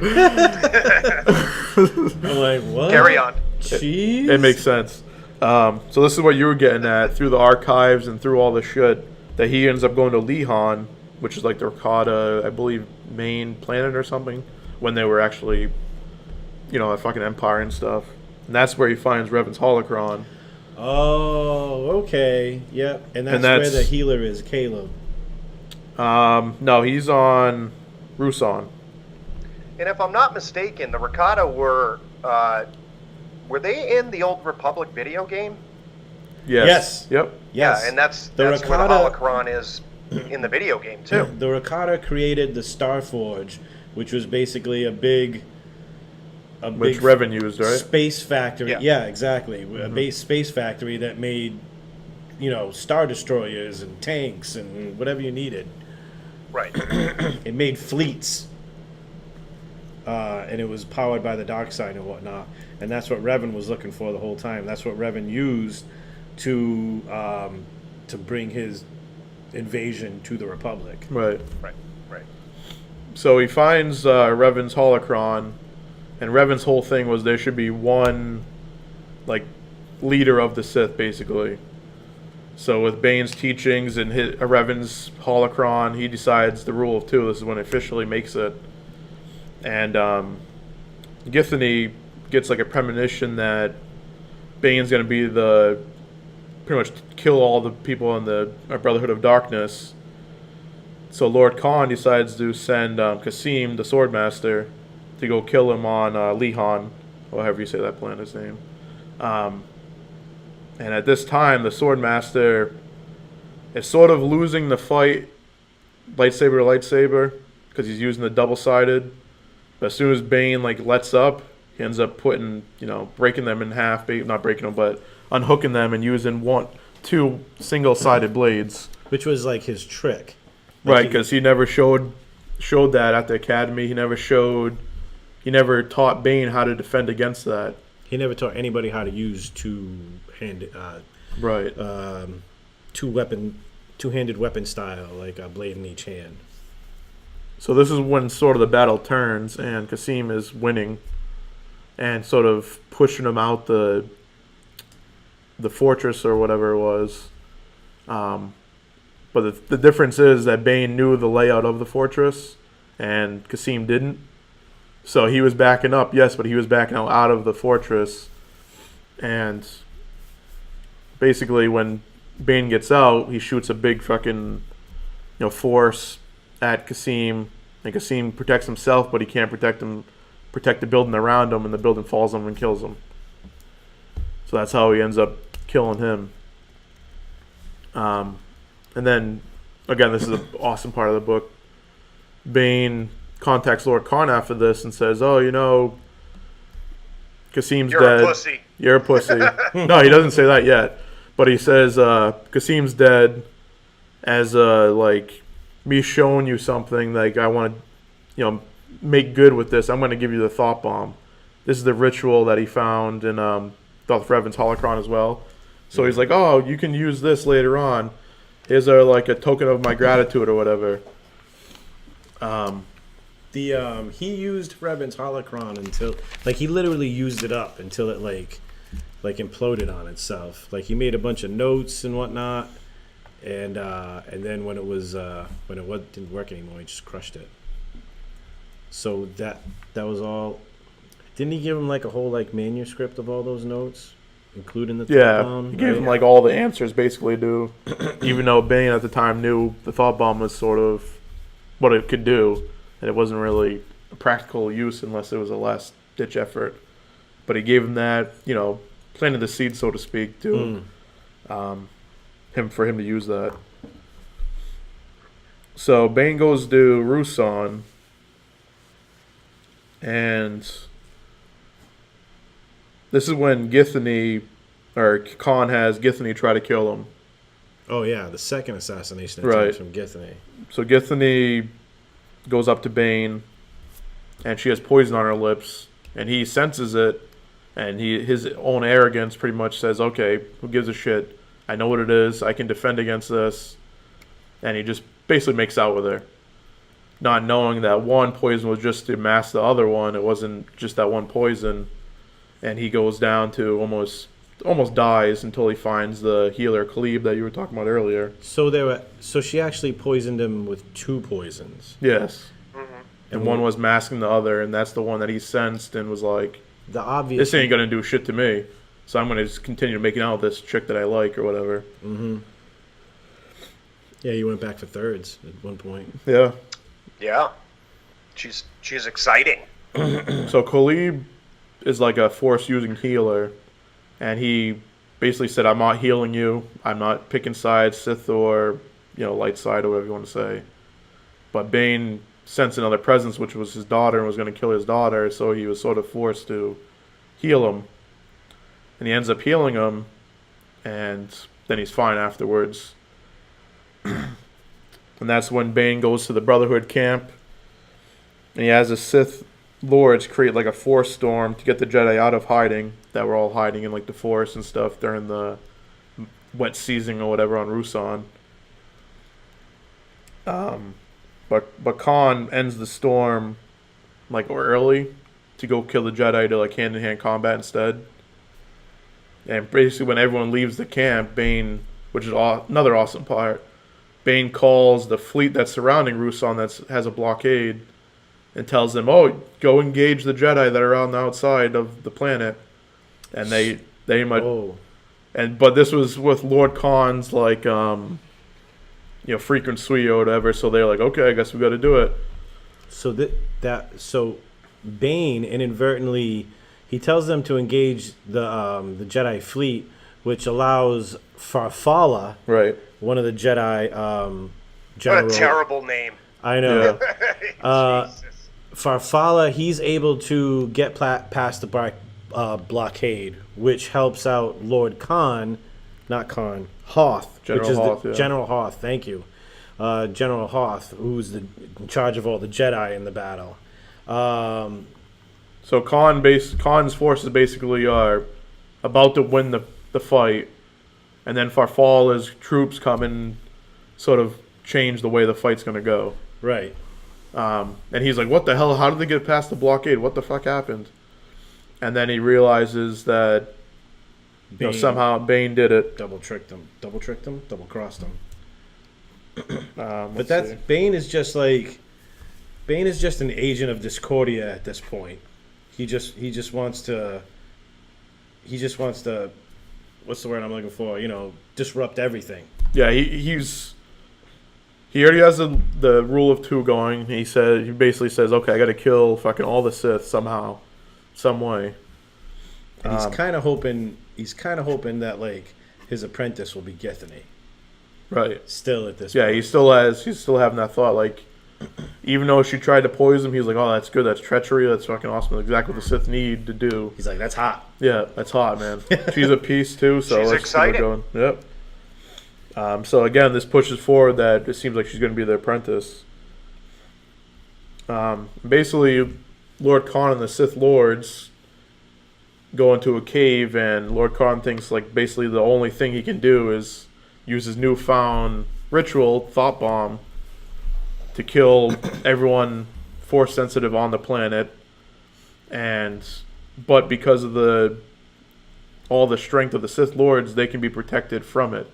I'm like, what? Carry on. Cheese? It makes sense. So this is what you were getting at through the archives and through all the shit that he ends up going to Lihan, which is like the Rakata, I believe, main planet or something, when they were actually, a fucking empire and stuff. And that's where he finds Revan's holocron. Oh, okay. Yep. And that's where the healer is, Caleb. No, he's on Rusan. And if I'm not mistaken, the Rakata were they in the Old Republic video game? Yes. Yep. Yes. Yeah, and that's where the holocron is in the video game too. The Rakata created the Starforge, which was basically which Revan used, right? Space factory. Yeah, exactly. A base space factory that made, Star Destroyers and tanks and whatever you needed. Right. It made fleets. And it was powered by the dark side and whatnot. And that's what Revan was looking for the whole time. That's what Revan used to bring his invasion to the Republic. Right. Right. So he finds Revan's holocron, and Revan's whole thing was there should be one, leader of the Sith, basically. So with Bane's teachings and Revan's holocron, he decides the rule of two. This is when he officially makes it. And Githany gets a premonition that Bane's going to be pretty much kill all the people in the Brotherhood of Darkness. So Lord Khan decides to send Kasim, the Swordmaster, to go kill him on Lihan, or however you say that planet's name. And at this time, the Swordmaster is sort of losing the fight, lightsaber to lightsaber, because he's using the double-sided. But as soon as Bane lets up, he ends up breaking them in half, not breaking them, but unhooking them and using two single-sided blades. Which was his trick. Right, because he never showed that at the academy. He never taught Bane how to defend against that. He never taught anybody how to use two-handed weapon style, like a blade in each hand. So this is when sort of the battle turns, and Kasim is winning, and sort of pushing him out the fortress or whatever it was. But the difference is that Bane knew the layout of the fortress, and Kasim didn't. So he was backing up, yes, but he was backing out of the fortress. And basically when Bane gets out, he shoots a big fucking force at Kasim. And Kasim protects himself, but he can't protect the building around him, and the building falls on him and kills him. So that's how he ends up killing him. And then, again, this is an awesome part of the book. Bane contacts Lord Khan after this and says, Kasim's You're dead. You're a pussy. You're a pussy. No, he doesn't say that yet. But he says, Kasim's dead as, me showing you something. I want to, make good with this. I'm going to give you the thought bomb. This is the ritual that he found in Darth Revan's holocron as well. So he's like, you can use this later on. Here's a token of my gratitude or whatever. He used Revan's holocron until he literally used it up until it imploded on itself. He made a bunch of notes and whatnot, and then when it didn't work anymore, he just crushed it. So that was all. Didn't he give him a whole manuscript of all those notes? Including the thought bomb? He gave him all the answers basically to, even though Bane at the time knew the thought bomb was sort of what it could do, and it wasn't really a practical use unless it was a last ditch effort. But he gave him that, planted the seed, so to speak, too. for him to use that. So Bane goes to Rusan, and this is when Khan has Githany try to kill him. Oh yeah, the second assassination Right. attempt from Githany. So Githany goes up to Bane, and she has poison on her lips, and he senses it, and his own arrogance pretty much says, okay, who gives a shit? I know what it is. I can defend against this. And he just basically makes out with her, not knowing that one poison was just to mask the other one. It wasn't just that one poison. And he goes down to almost dies until he finds the healer Khalib that you were talking about earlier. So she actually poisoned him with 2 poisons. Yes. And one was masking the other, and that's the one that he sensed and was like, The obvious. this ain't gonna do shit to me, so I'm gonna just continue making out with this chick that I like or whatever. Yeah, you went back for thirds at one point. Yeah. Yeah. She's exciting. So Khalib is like a force-using healer, and he basically said, I'm not healing you. I'm not picking sides, Sith or, light side or whatever you want to say. But Bane sensed another presence, which was his daughter, and was going to kill his daughter, so he was sort of forced to heal him. And he ends up healing him, and then he's fine afterwards. And that's when Bane goes to the Brotherhood camp, and he has the Sith Lords create like a force storm to get the Jedi out of hiding, that were all hiding in like the forest and stuff during the wet season or whatever on Rusan. But Khan ends the storm like early to go kill the Jedi to like hand-to-hand combat instead. And basically when everyone leaves the camp, Bane, which is another awesome part, Bane calls the fleet that's surrounding Rusan that has a blockade and tells them, "Oh, go engage the Jedi that are on the outside of the planet." And they might. Oh. But this was with Lord Khan's frequent suite or whatever. So they're like, "Okay, I guess we got to do it." So Bane inadvertently he tells them to engage the Jedi fleet, which allows Farfalla, Right. one of the Jedi general. What a terrible name. I know. Jesus. Farfalla, he's able to get past the blockade, which helps out Lord Khan, not Khan, Hoth, General which is Hoth, the General Hoth. Thank you, General Hoth, who's in charge of all the Jedi in the battle. So Khan's forces basically are about to win the fight, and then Farfalla's troops come and sort of change the way the fight's going to go. Right. And he's like, what the hell? How did they get past the blockade? What the fuck happened? And then he realizes that somehow Bane did it. Double tricked them, double crossed them. But Bane is just an agent of Discordia at this point. He just wants to what's the word I'm looking for? Disrupt everything. Yeah, he already has the rule of 2 going. He basically says, okay, I got to kill fucking all the Sith somehow, some way. And he's kind of hoping that like his apprentice will be Githany. Right. Still at this Yeah, point. he's still having that thought. Like, even though she tried to poison him, he's like, oh, that's good. That's treachery. That's fucking awesome. That's exactly what the Sith need to do. He's like, that's hot. Yeah, that's hot, man. She's a piece too, so She's let's exciting. keep it going. Yep. So again, this pushes forward that it seems like she's going to be the apprentice. Basically, Lord Khan and the Sith Lords go into a cave, and Lord Khan thinks like basically the only thing he can do is use his newfound ritual, Thought Bomb, to kill everyone force sensitive on the planet. But because of all the strength of the Sith Lords, they can be protected from it.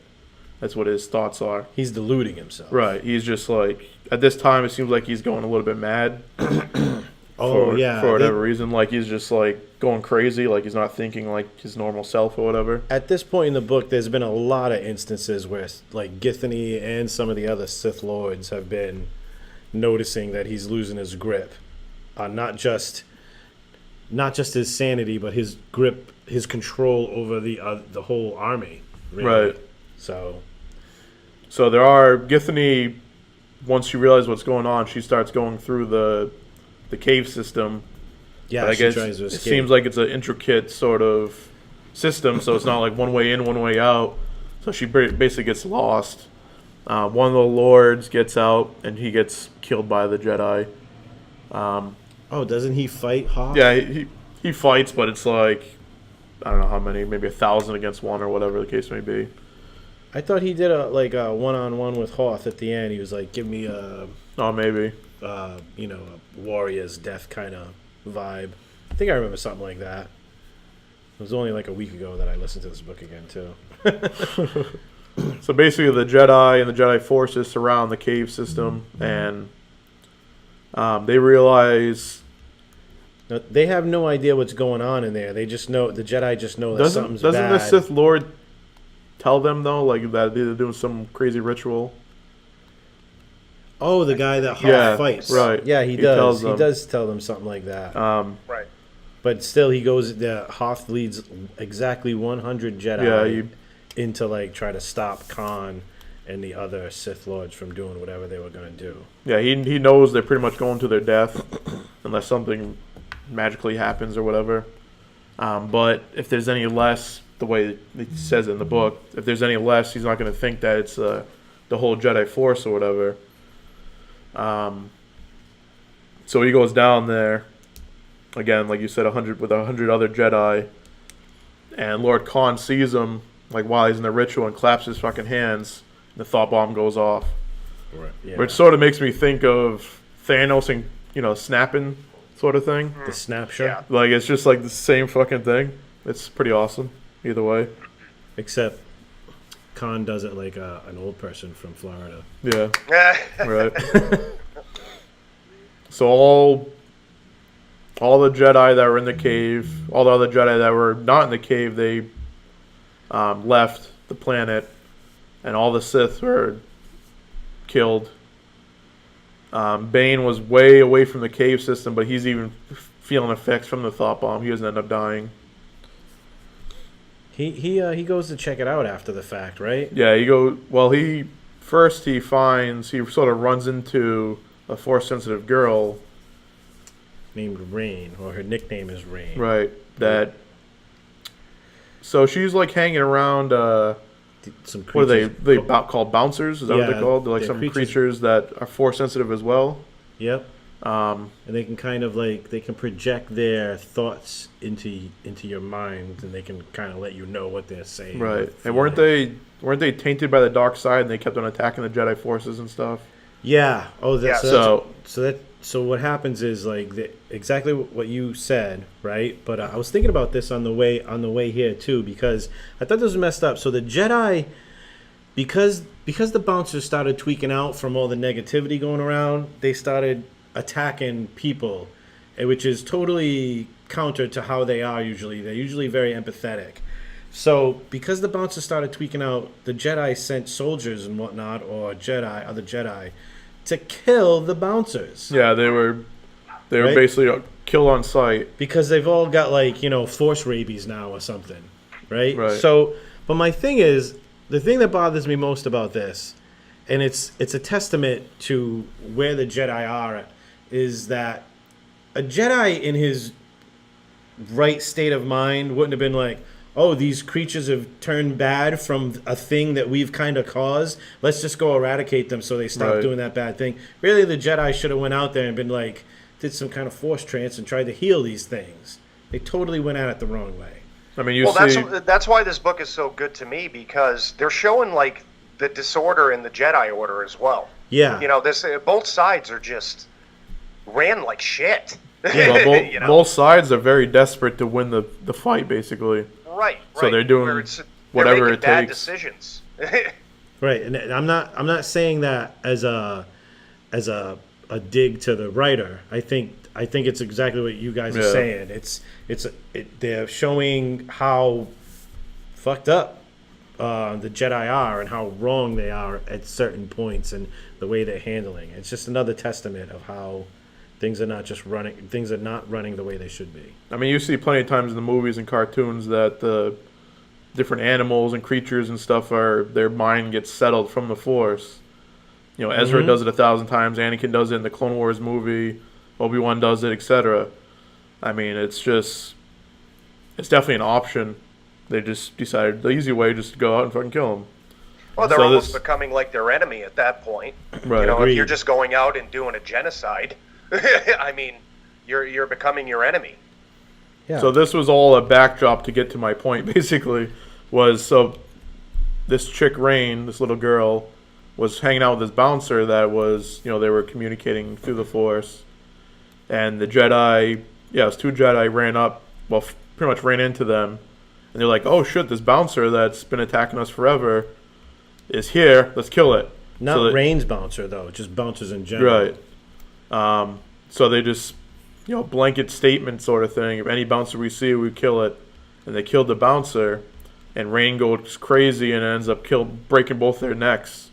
That's what his thoughts are. He's deluding himself. Right. He's just like, at this time, it seems like he's going a little bit mad. For whatever reason. Like, he's just like going crazy. Like, he's not thinking like his normal self or whatever. At this point in the book, there's been a lot of instances where like Githany and some of the other Sith Lords have been noticing that he's losing his grip. Not just his sanity, but his grip, his control over the whole army. Really. Right. So So there are Githany. Once she realizes what's going on, she starts going through the cave system. Yeah, but I she guess tries to it escape. seems like it's an intricate sort of system, so it's not like one way in, one way out. So she basically gets lost. One of the lords gets out, and he gets killed by the Jedi. Oh, doesn't he fight Hoth? Yeah, he fights, but it's like, I don't know how many, maybe 1,000 against one or whatever the case may be. I thought he did a one-on-one with Hoth at the end. He was like, "Give me a Oh, maybe. a warrior's death kind of vibe." I think I remember something like that. It was only like a week ago that I listened to this book again too. So basically, the Jedi and the Jedi forces surround the cave system, and they realize. Now, they have no idea what's going on in there. They just know the Jedi just know that something's Doesn't bad. the Sith Lord tell them though, like that they're doing some crazy ritual? Oh, the guy that Hoth fights. right. Yeah, he He does. tells He them. does tell them something like that. Right. But still, he goes. Hoth leads exactly 100 Jedi Yeah, into like try to stop Khan and the other Sith Lords from doing whatever they were going to do. Yeah, he knows they're pretty much going to their death unless something magically happens or whatever. But if there's any less, the way it says it in the book, if there's any less, he's not going to think that it's the whole Jedi Force or whatever. So he goes down there again, like you said, 100 other Jedi, and Lord Khan sees him like while he's in the ritual and claps his fucking hands. And the thought bomb goes off, Right. Yeah. which sort of makes me think of Thanos and snapping sort of thing. The snapshot. Yeah. Like it's just like the same fucking thing. It's pretty awesome either way. Except Khan does it like an old person from Florida. Yeah, right. So all the Jedi that were in the cave, all the other Jedi that were not in the cave, they left the planet, and all the Sith were killed. Bane was way away from the cave system, but he's even feeling effects from the thought bomb. He doesn't end up dying. He goes to check it out after the fact, right? Yeah, he sort of runs into a Force-sensitive girl. Named Rain, or her nickname is Rain. Right. So she's like hanging around. Some What are creatures. they called bouncers? Is that what Yeah, they're called? They're like they're some creatures. creatures that are force sensitive as well. Yep. And they can kind of they can project their thoughts into your mind, and they can kind of let you know what they're saying. Right. And feeling. weren't they tainted by the dark side and they kept on attacking the Jedi forces and stuff? Yeah. Oh, that's Yeah. so what happens is exactly what you said, right? But I was thinking about this on the way here too, because I thought this was messed up. So the Jedi, because the bouncers started tweaking out from all the negativity going around, they started attacking people, which is totally counter to how they are usually. They're usually very empathetic. So because the bouncers started tweaking out, the Jedi sent soldiers and whatnot, or other Jedi, to kill the bouncers. Yeah, they were Right? basically killed on sight. Because they've all got force rabies now or something, right? Right. So, but my thing is, the thing that bothers me most about this, and it's a testament to where the Jedi are, is that a Jedi in his right state of mind wouldn't have been like, oh, these creatures have turned bad from a thing that we've kind of caused. Let's just go eradicate them so they stop Right. doing that bad thing. Really, the Jedi should have went out there and been like, did some kind of force trance and tried to heal these things. They totally went at it the wrong way. I mean, you Well, see, that's why this book is so good to me, because they're showing like the disorder in the Jedi Order as well. Yeah. This both sides are just ran like shit. well, You know? both sides are very desperate to win the fight, basically. Right. So they're doing Where whatever they're it making bad takes. decisions. Right, and I'm not saying that as a dig to the writer. I think it's exactly what you guys are Yeah. saying. They're showing how fucked up the Jedi are and how wrong they are at certain points and the way they're handling. It's just another testament of how things are not running the way they should be. I mean, you see plenty of times in the movies and cartoons that the different animals and creatures and stuff their mind gets settled from the Force. You know, Ezra does it 1,000 times. Anakin does it in the Clone Wars movie. Obi-Wan does it, etc. I mean, it's definitely an option. They just decided the easy way just to go out and fucking kill him. Well, they're almost becoming like their enemy at that point. Right. You know, Agreed. if you're just going out and doing a genocide, I mean, you're becoming your enemy. Yeah. So this was all a backdrop to get to my point, basically, so this chick, Rain, this little girl, was hanging out with this bouncer that was, you know, they were communicating through the Force. And the Jedi, it was 2 Jedi ran up, pretty much ran into them. And they're like, oh shit, this bouncer that's been attacking us forever is here, let's kill it. Not Rain's bouncer, though, just bouncers in general. Right. So they just, you know, blanket statement sort of thing. If any bouncer we see, we kill it. And they killed the bouncer, and Rain goes crazy and ends up breaking both their necks.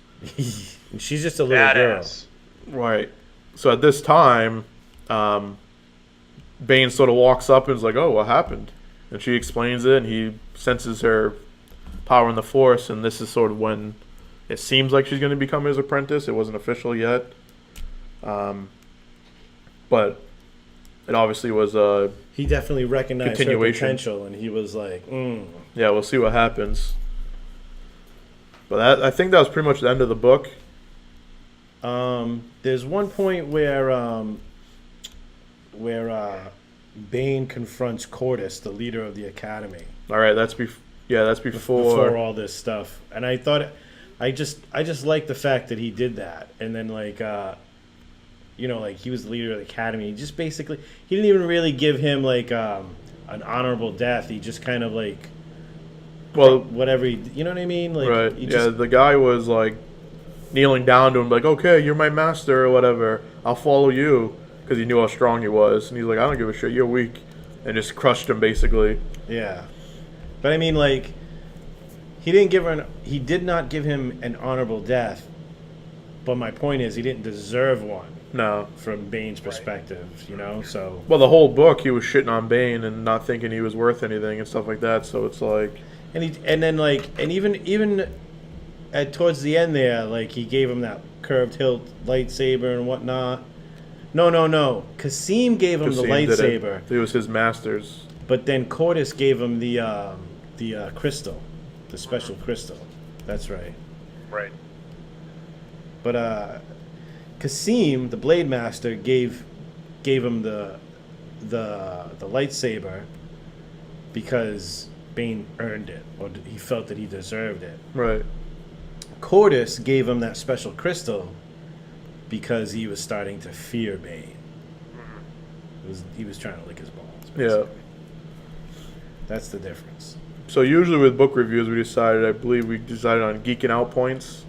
And she's just a little Badass. girl. Right. So at this time, Bane sort of walks up and is like, oh, what happened? And she explains it, and he senses her power in the Force, and this is sort of when it seems like she's going to become his apprentice. It wasn't official yet. But it obviously was a He definitely recognized her continuation. potential, and he was like, Yeah, we'll see what happens. But I think that was pretty much the end of the book. There's one point where Bane confronts Cordis, the leader of the Academy. All right, that's before Before all this stuff, and I thought, I just like the fact that he did that, and then like, you know, like he was the leader of the Academy. He just basically, he didn't even really give him like an honorable death. He just kind of like, whatever you know what I mean? Like, right. he Yeah, just, the guy was like kneeling down to him, like, okay, you're my master or whatever. I'll follow you, because he knew how strong he was. And he's like, I don't give a shit, you're weak. And just crushed him, basically. Yeah. But I mean, like, he did not give him an honorable death. But my point is, he didn't deserve one. No. From Bane's perspective, you know? So. Well, the whole book, he was shitting on Bane and not thinking he was worth anything and stuff like that. So it's like. And even at towards the end there, like, he gave him that curved hilt lightsaber and whatnot. No. Kasim gave him the lightsaber. It was his master's. But then Cordis gave him the crystal, the special crystal. That's right. Right. But Kasim, the Blade Master, gave him the lightsaber because Bane earned it, or he felt that he deserved it. Right. Cordis gave him that special crystal because he was starting to fear Bane. He was trying to lick his balls. Basically. Yeah. That's the difference. So usually with book reviews, I believe we decided on geeking out points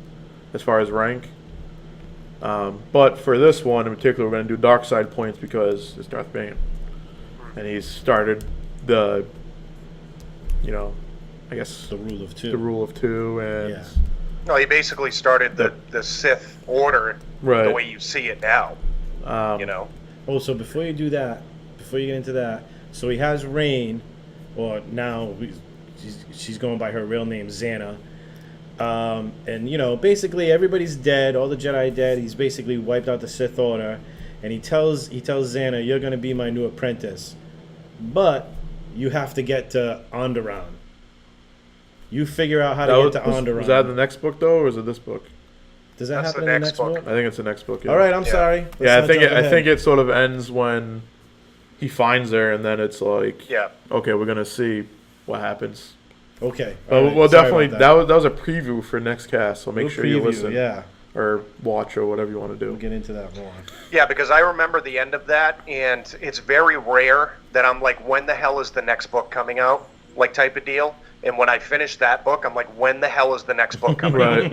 as far as rank. But for this one in particular, we're going to do dark side points because it's Darth Bane. And he's started the, you know, I guess The rule of two. the rule of two, and Yeah. No, he basically started the Sith order Right. the way you see it now. You know. Oh, so before you do that, before you get into that, so he has Rain, or now she's going by her real name, Xana. And, you know, basically everybody's dead, all the Jedi dead. He's basically wiped out the Sith Order. And he tells Xana, you're going to be my new apprentice. But you have to get to Onderon. You figure out how to get to Onderon. Was that in the next book though, or is it this book? Does that That's happen the in the next next book. book? I think it's the next book. Yeah. All right, I'm Yeah. sorry. Let's Yeah, not jump I ahead. think it sort of ends when he finds her, and then it's like, Yeah. okay, we're gonna see what happens. Okay. But all right, we'll sorry definitely about that was a preview for next cast, so make We'll sure you preview, listen, Yeah, or watch, or whatever you want to do. we'll get into that more. Yeah, because I remember the end of that, and it's very rare that I'm like, when the hell is the next book coming out? Like, type of deal. And when I finished that book, I'm like, when the hell is the next book coming out? Right.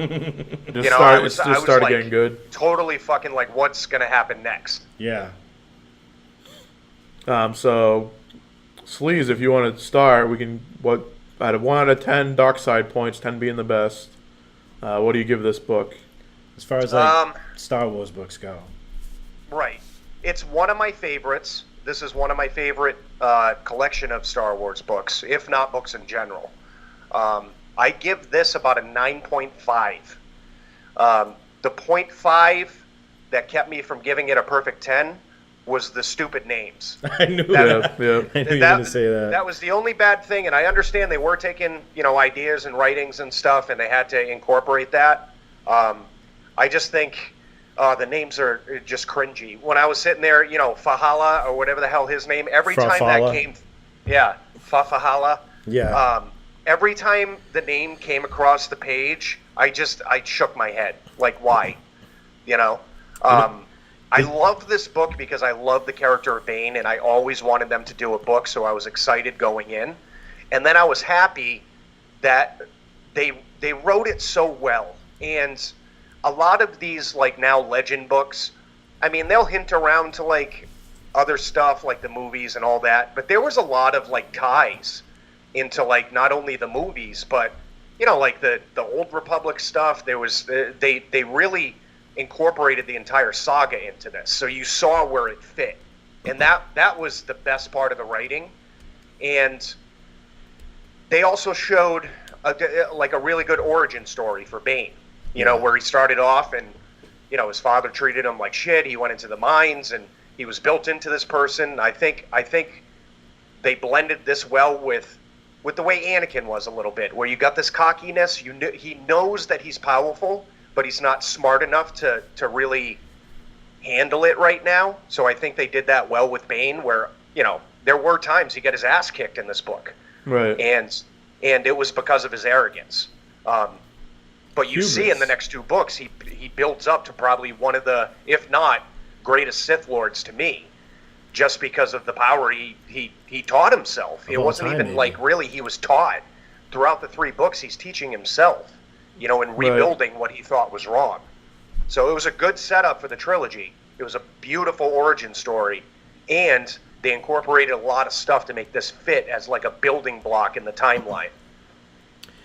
You know, I It's was just started like, getting good. totally fucking like, what's going to happen next? Yeah. So, Sleaze, if you want to start, we can. What out of 1 out of 10 dark side points, 10 being the best. What do you give this book? As far as like Star Wars books go. Right. It's one of my favorites. This is one of my favorite collection of Star Wars books, if not books in general. I give this about a 9.5. The 0.5 that kept me from giving it a perfect 10 was the stupid names. I knew Yeah, that. yeah. I knew you were going to say that. That was the only bad thing, and I understand they were taking, ideas and writings and stuff, and they had to incorporate that. I just think the names are just cringy. When I was sitting there, Fahala or whatever the hell his name, every time Farfalla. that came, yeah, Fahala. Yeah. Every time the name came across the page, I shook my head. Like, why? I love this book because I love the character of Bane, and I always wanted them to do a book, so I was excited going in. And then I was happy that they wrote it so well. And a lot of these, like, now legend books, I mean, they'll hint around to, like, other stuff, like the movies and all that, but there was a lot of, like, ties into, like, not only the movies, but, like the Old Republic stuff. There was, they really incorporated the entire saga into this, so you saw where it fit, and that was the best part of the writing. And they also showed a really good origin story for Bane, where he started off and his father treated him like shit. He went into the mines and he was built into this person. I think they blended this well with the way Anakin was a little bit, where you got this cockiness. He knows that he's powerful, but he's not smart enough to really handle it right now. So I think they did that well with Bane, where, there were times he got his ass kicked in this book. Right. And it was because of his arrogance. But you see in the next two books, he builds up to probably one of the, if not greatest Sith Lords to me, just because of the power he taught himself. It wasn't even like really he was taught. Throughout the three books, he's teaching himself, and rebuilding what he thought was wrong. So it was a good setup for the trilogy. It was a beautiful origin story, and they incorporated a lot of stuff to make this fit as like a building block in the timeline.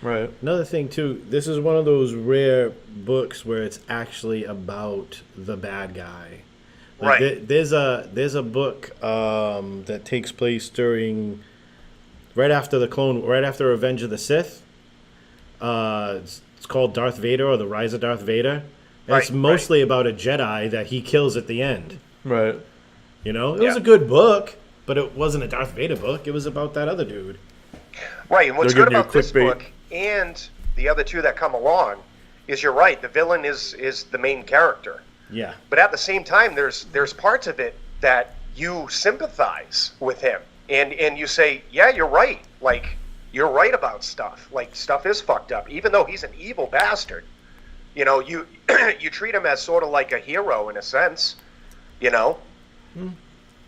Right. Another thing too, this is one of those books where it's actually about the bad guy. Like Right. There's a book that takes place right after Revenge of the Sith. It's called Darth Vader, or The Rise of Darth Vader. And it's mostly about a Jedi that he kills at the end. Right. It was a good book, but it wasn't a Darth Vader book. It was about that other dude. Right, and what's They're good giving you about this clickbait. book and the other two that come along is you're right, the villain is the main character. Yeah. But at the same time, there's parts of it that you sympathize with him, and you say, yeah, you're right. Like, you're right about stuff. Like, stuff is fucked up. Even though he's an evil bastard, you you treat him as sort of like a hero in a sense,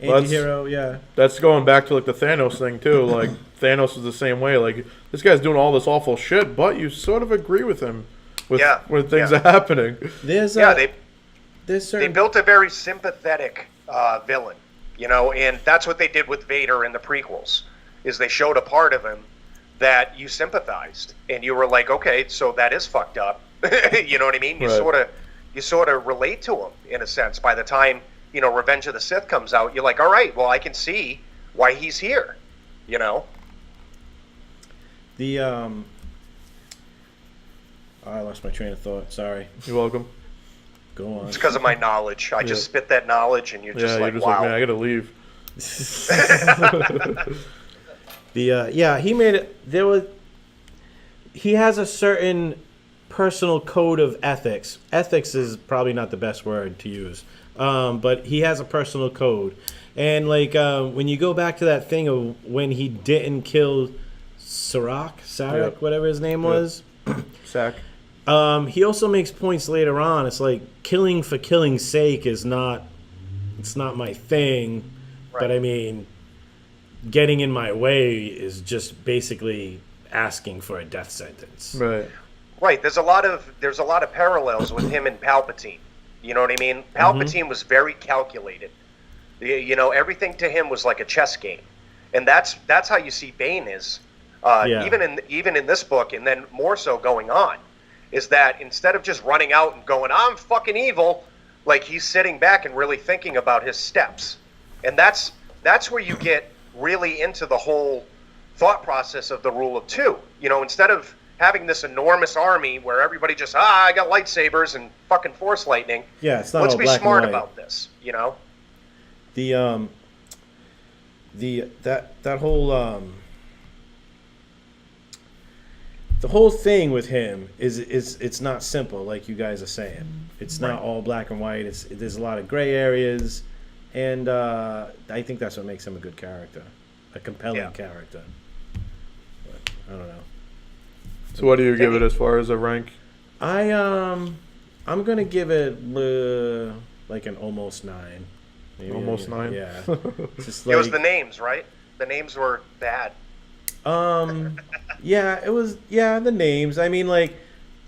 Anti-hero, yeah. That's going back to like the Thanos thing too. Like Thanos is the same way. Like this guy's doing all this awful shit, but you sort of agree with him when things are happening. They built a very sympathetic villain, and that's what they did with Vader in the prequels. Is they showed a part of him that you sympathized, and you were like, okay, so that is fucked up. You know what I mean? You sort of relate to him in a sense. By the time Revenge of the Sith comes out, you're like, all right, well, I can see why he's here. I lost my train of thought. Sorry. You're welcome. Go on. It's because of my knowledge. I just spit that knowledge, and you're just You're like, just wow. like, man, I gotta leave. He made it. He has a certain personal code of ethics. Ethics is probably not the best word to use, but he has a personal code. And like when you go back to that thing of when he didn't kill Sarek, whatever his name was, Sack. he also makes points later on. It's like killing for killing's sake it's not my thing. Right. But I mean, getting in my way is just basically asking for a death sentence. Right. Right. There's a lot of parallels with him and Palpatine. You know what I mean? Palpatine was very calculated. Everything to him was like a chess game, and that's how you see Bane is. Even in this book, and then more so going on, is that instead of just running out and going, I'm fucking evil, like he's sitting back and really thinking about his steps. And that's where you get really into the whole thought process of the rule of two. You know, instead of having this enormous army where everybody just, I got lightsabers and fucking force lightning. Yeah, it's not Let's all be black smart and white. about this, you know? That whole the whole thing with him is it's not simple like you guys are saying. It's not all black and white. There's a lot of gray areas, and I think that's what makes him a good character, a compelling character. But I don't know. So what do you give it as far as a rank? I'm gonna give it like an almost 9. Maybe, Almost 9? Yeah. It's just It was the names, right? The names were bad. Yeah, it was. Yeah, the names. I mean,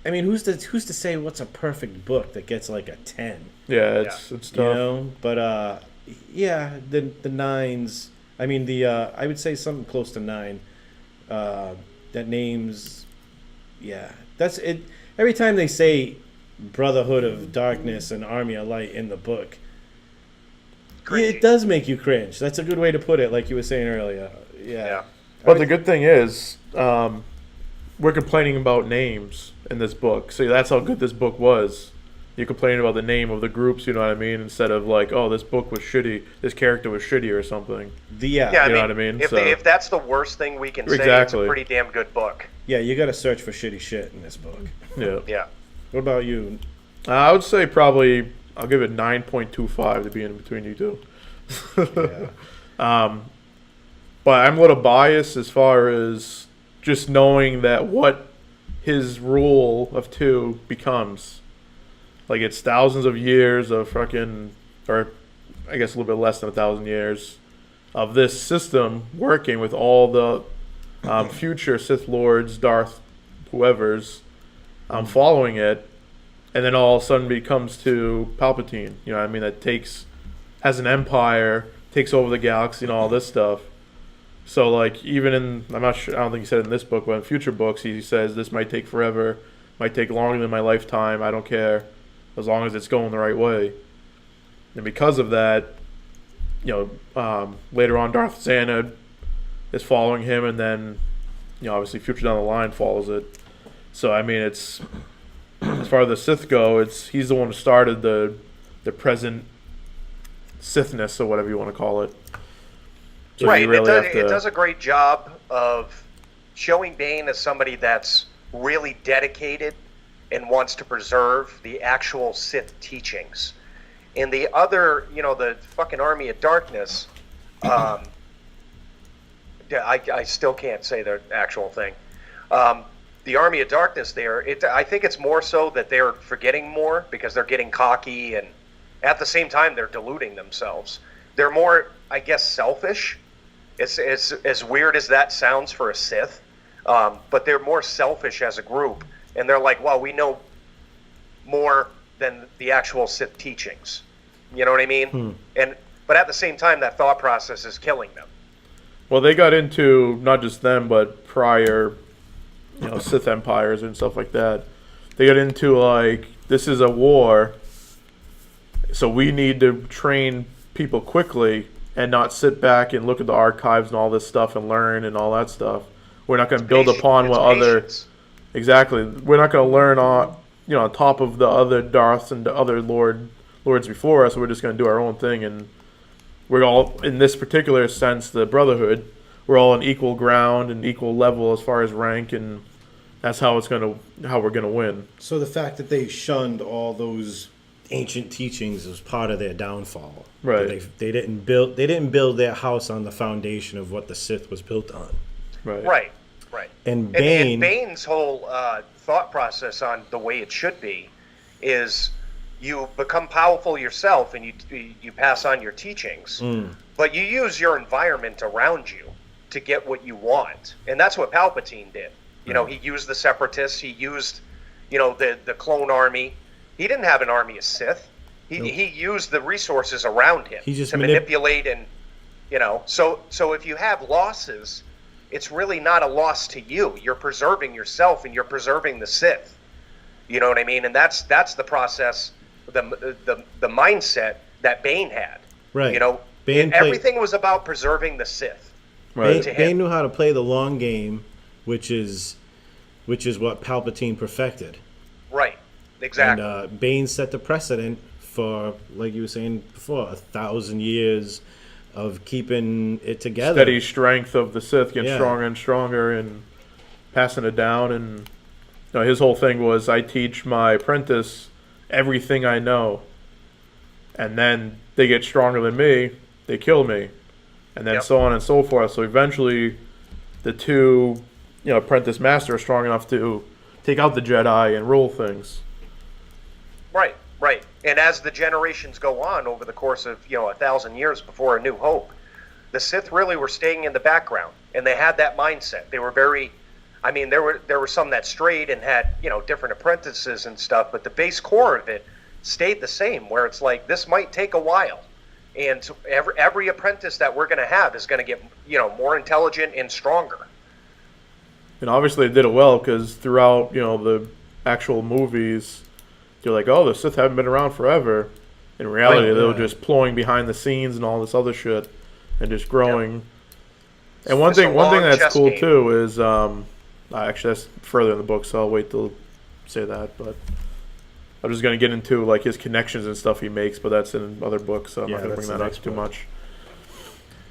who's to say what's a perfect book that gets like a 10? Yeah, it's tough. You know, but yeah, the 9s. I mean, I would say something close to 9. That names. Yeah, that's it. Every time they say Brotherhood of Darkness and Army of Light in the book, Cringy. it does make you cringe. That's a good way to put it, like you were saying earlier. Yeah. But the good thing is, we're complaining about names in this book. So that's how good this book was. You're complaining about the name of the groups, you know what I mean? Instead of like, oh, this book was shitty, this character was shitty or something. Yeah, you know what I mean? If that's the worst thing we can say, it's Exactly. a pretty damn good book. Yeah, you got to search for shitty shit in this book. Yeah. Yeah. What about you? I would say probably, I'll give it 9.25 to be in between you two. Yeah. But I'm a little biased as far as just knowing that what his rule of 2 becomes. Like, it's thousands of years of fucking, or I guess a little bit less than 1,000 years of this system working with all the future Sith Lords, Darth whoever's following it, and then all of a sudden becomes to Palpatine. You know what I mean? That has an empire, takes over the galaxy and all this stuff. So, like, even in, I'm not sure, I don't think he said it in this book, but in future books, he says this might take forever, might take longer than my lifetime, I don't care, as long as it's going the right way. And because of that, you know, later on, Darth Xana is following him, and then, you know, obviously, future down the line follows it. So, I mean, it's, as far as the Sith go, he's the one who started the present Sithness, or whatever you want to call it. So right. you really It does a great job of showing Bane as somebody that's really dedicated and wants to preserve the actual Sith teachings. And the other, you know, the fucking Army of Darkness, I still can't say the actual thing. The Army of Darkness I think it's more so that they're forgetting more because they're getting cocky, and at the same time they're deluding themselves. They're more, I guess, selfish. It's as weird as that sounds for a Sith, but they're more selfish as a group, and they're like, well, we know more than the actual Sith teachings. You know what I mean? But at the same time, that thought process is killing them. Well, they got into, not just them, but prior, you know, Sith empires and stuff like that. They got into, like, this is a war, so we need to train people quickly and not sit back and look at the archives and all this stuff and learn and all that stuff. We're not going to build upon what other... Exactly. We're not going to learn on, you know, on top of the other Darths and the other lords before us. We're just going to do our own thing, and we're all, in this particular sense, the Brotherhood, we're all on equal ground and equal level as far as rank, and that's how we're gonna win. So the fact that they shunned all those ancient teachings was part of their downfall. Right. They didn't build their house on the foundation of what the Sith was built on. Right. And Bane, and Bane's whole thought process on the way it should be is you become powerful yourself and you pass on your teachings, but you use your environment around you to get what you want. And that's what Palpatine did. You know, he used the Separatists, he used, you know, the clone army. He didn't have an army of Sith. He used the resources around him to manipulate and, you know. So if you have losses, it's really not a loss to you. You're preserving yourself and you're preserving the Sith. You know what I mean? And that's the process, the mindset that Bane had. right? You know, everything was about preserving the Sith. Right. Bane knew how to play the long game, which is what Palpatine perfected. Right. Exactly. And Bane set the precedent for, like you were saying before, 1,000 years of keeping it together. Steady strength of the Sith getting Yeah. stronger and stronger and passing it down. And his whole thing was, I teach my apprentice everything I know, and then they get stronger than me, they kill me, and then so on and so forth. So eventually, the two, apprentice master are strong enough to take out the Jedi and rule things. Right. Right. And as the generations go on over the course of 1,000 years before A New Hope, the Sith really were staying in the background, and they had that mindset. They were very, I mean, there were some that strayed and had different apprentices and stuff, but the base core of it stayed the same. Where it's like, this might take a while, and every apprentice that we're going to have is going to get more intelligent and stronger. And obviously they did it well, because throughout the actual movies, you're like, oh, the Sith haven't been around forever. In reality, they were just plowing behind the scenes and all this other shit, and just growing. Yep. And one thing that's cool too is, actually that's further in the book, so I'll wait to say that. But I'm just gonna get into like his connections and stuff he makes, but that's in other books, so I'm not gonna bring that up too much.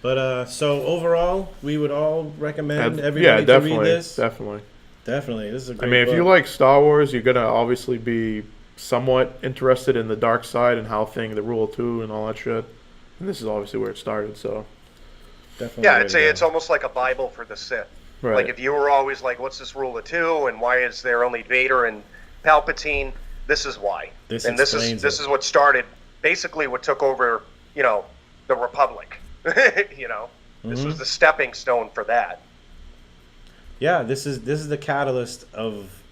But so overall, we would all recommend everybody to read this. Definitely. This is a great book. If you like Star Wars, you're gonna obviously be somewhat interested in the dark side and how the Rule of Two and all that shit. And this is obviously where it started, so. Definitely. Yeah, it's almost like a Bible for the Sith. Right. Like if you were always like, what's this Rule of Two, and why is there only Vader and Palpatine? This is why. This is what started, basically what took over, the Republic. This was the stepping stone for that. Yeah, this is the catalyst of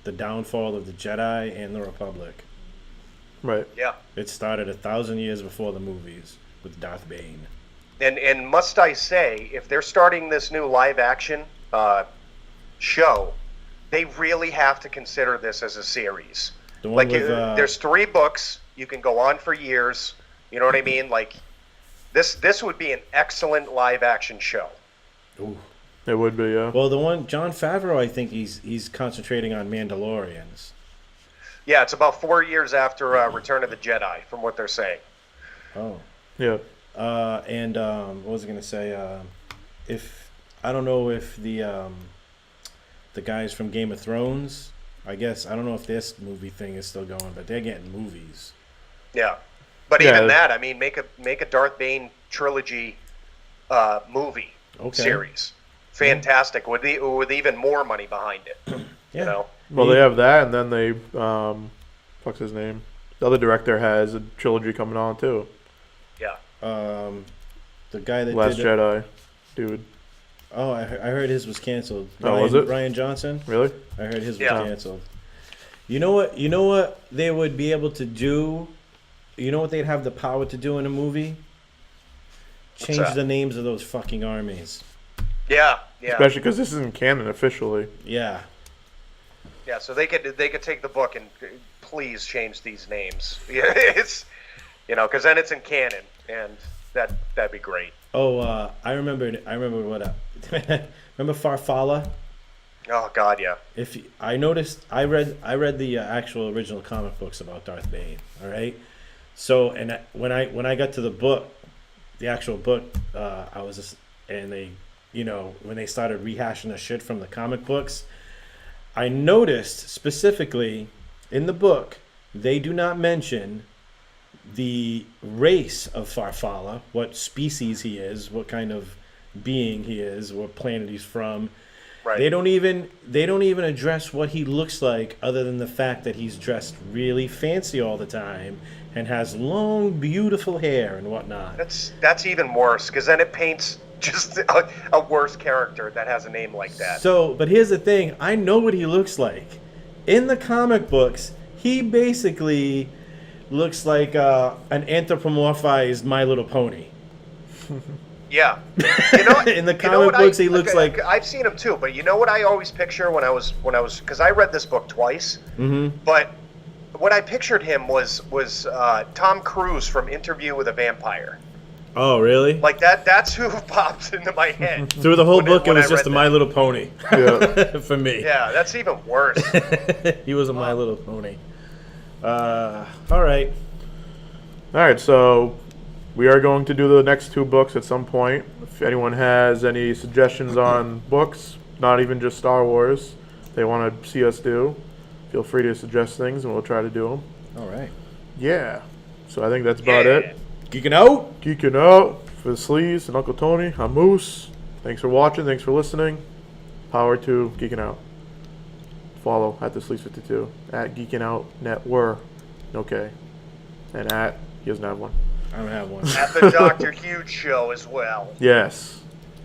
the downfall of the Jedi and the Republic. Right. Yeah. It started 1,000 years before the movies with Darth Bane. And must I say, if they're starting this new live action show, they really have to consider this as a series. There's 3 books. You can go on for years. You know what I mean? Like this would be an excellent live action show. Ooh. It would be, yeah. Well, the one Jon Favreau, I think he's concentrating on Mandalorians. Yeah, it's about 4 years after Return of the Jedi, from what they're saying. Oh. Yeah. And what was I gonna say? I don't know if the guys from Game of Thrones, I don't know if this movie thing is still going, but they're getting movies. Yeah, but even that, I mean, make a Darth Bane Trilogy movie series. Fantastic, with even more money behind it. Yeah. Well, they have that, and then they what's his name? The other director has a trilogy coming on too. Yeah. The guy that Last did Jedi, dude. Oh, I heard his was canceled. Was it? Rian Johnson? Really? I heard his was canceled. You know what they would be able to do? You know what they'd have the power to do in a movie? Change the names of those fucking armies. Yeah. Especially because this isn't canon officially. Yeah. Yeah, so they could take the book and please change these names. Yeah, it's because then it's in canon, and that'd be great. Oh, I remember what. Remember Farfalla? Oh God, yeah. I read the actual original comic books about Darth Bane. All right. So when I got to the book, the actual book, I was just, and they, when they started rehashing the shit from the comic books, I noticed specifically in the book they do not mention the race of Farfalla, what species he is, what kind of being he is, what planet he's from. Right. They don't even address what he looks like, other than the fact that he's dressed really fancy all the time and has long, beautiful hair and whatnot. That's even worse, because then it paints just a worse character that has a name like that. So, but here's the thing: I know what he looks like. In the comic books, he basically looks like an anthropomorphized My Little Pony. Yeah. In the comic books, he looks like... I've seen him too, but you know what I always picture when I was because I read this book twice. Mm-hmm. But what I pictured him was Tom Cruise from Interview with a Vampire. Oh, really? Like that's who popped into my head. Through the whole when book, it when was I just a read My that. Little Pony. Yeah. For me. Yeah, that's even worse. He was a My Little Pony. All right. All right, so we are going to do the next two books at some point. If anyone has any suggestions on books, not even just Star Wars, they want to see us do, feel free to suggest things and we'll try to do them. All right. Yeah. So I think that's about it. Geeking out. Geeking out for the Sleaze and Uncle Tony. I'm Moose. Thanks for watching. Thanks for listening. Power to Geeking Out. Follow at the Sleaze52 at Geeking Out Network. Okay. And at he doesn't have one. I don't have one. At the Dr. Huge show as well. Yes.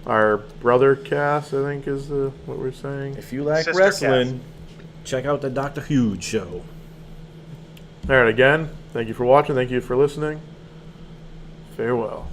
Our brother cast, I think, is what we're saying. If you like Sister wrestling, check out the Dr. Huge show. All right, again, thank you for watching. Thank you for listening. Farewell.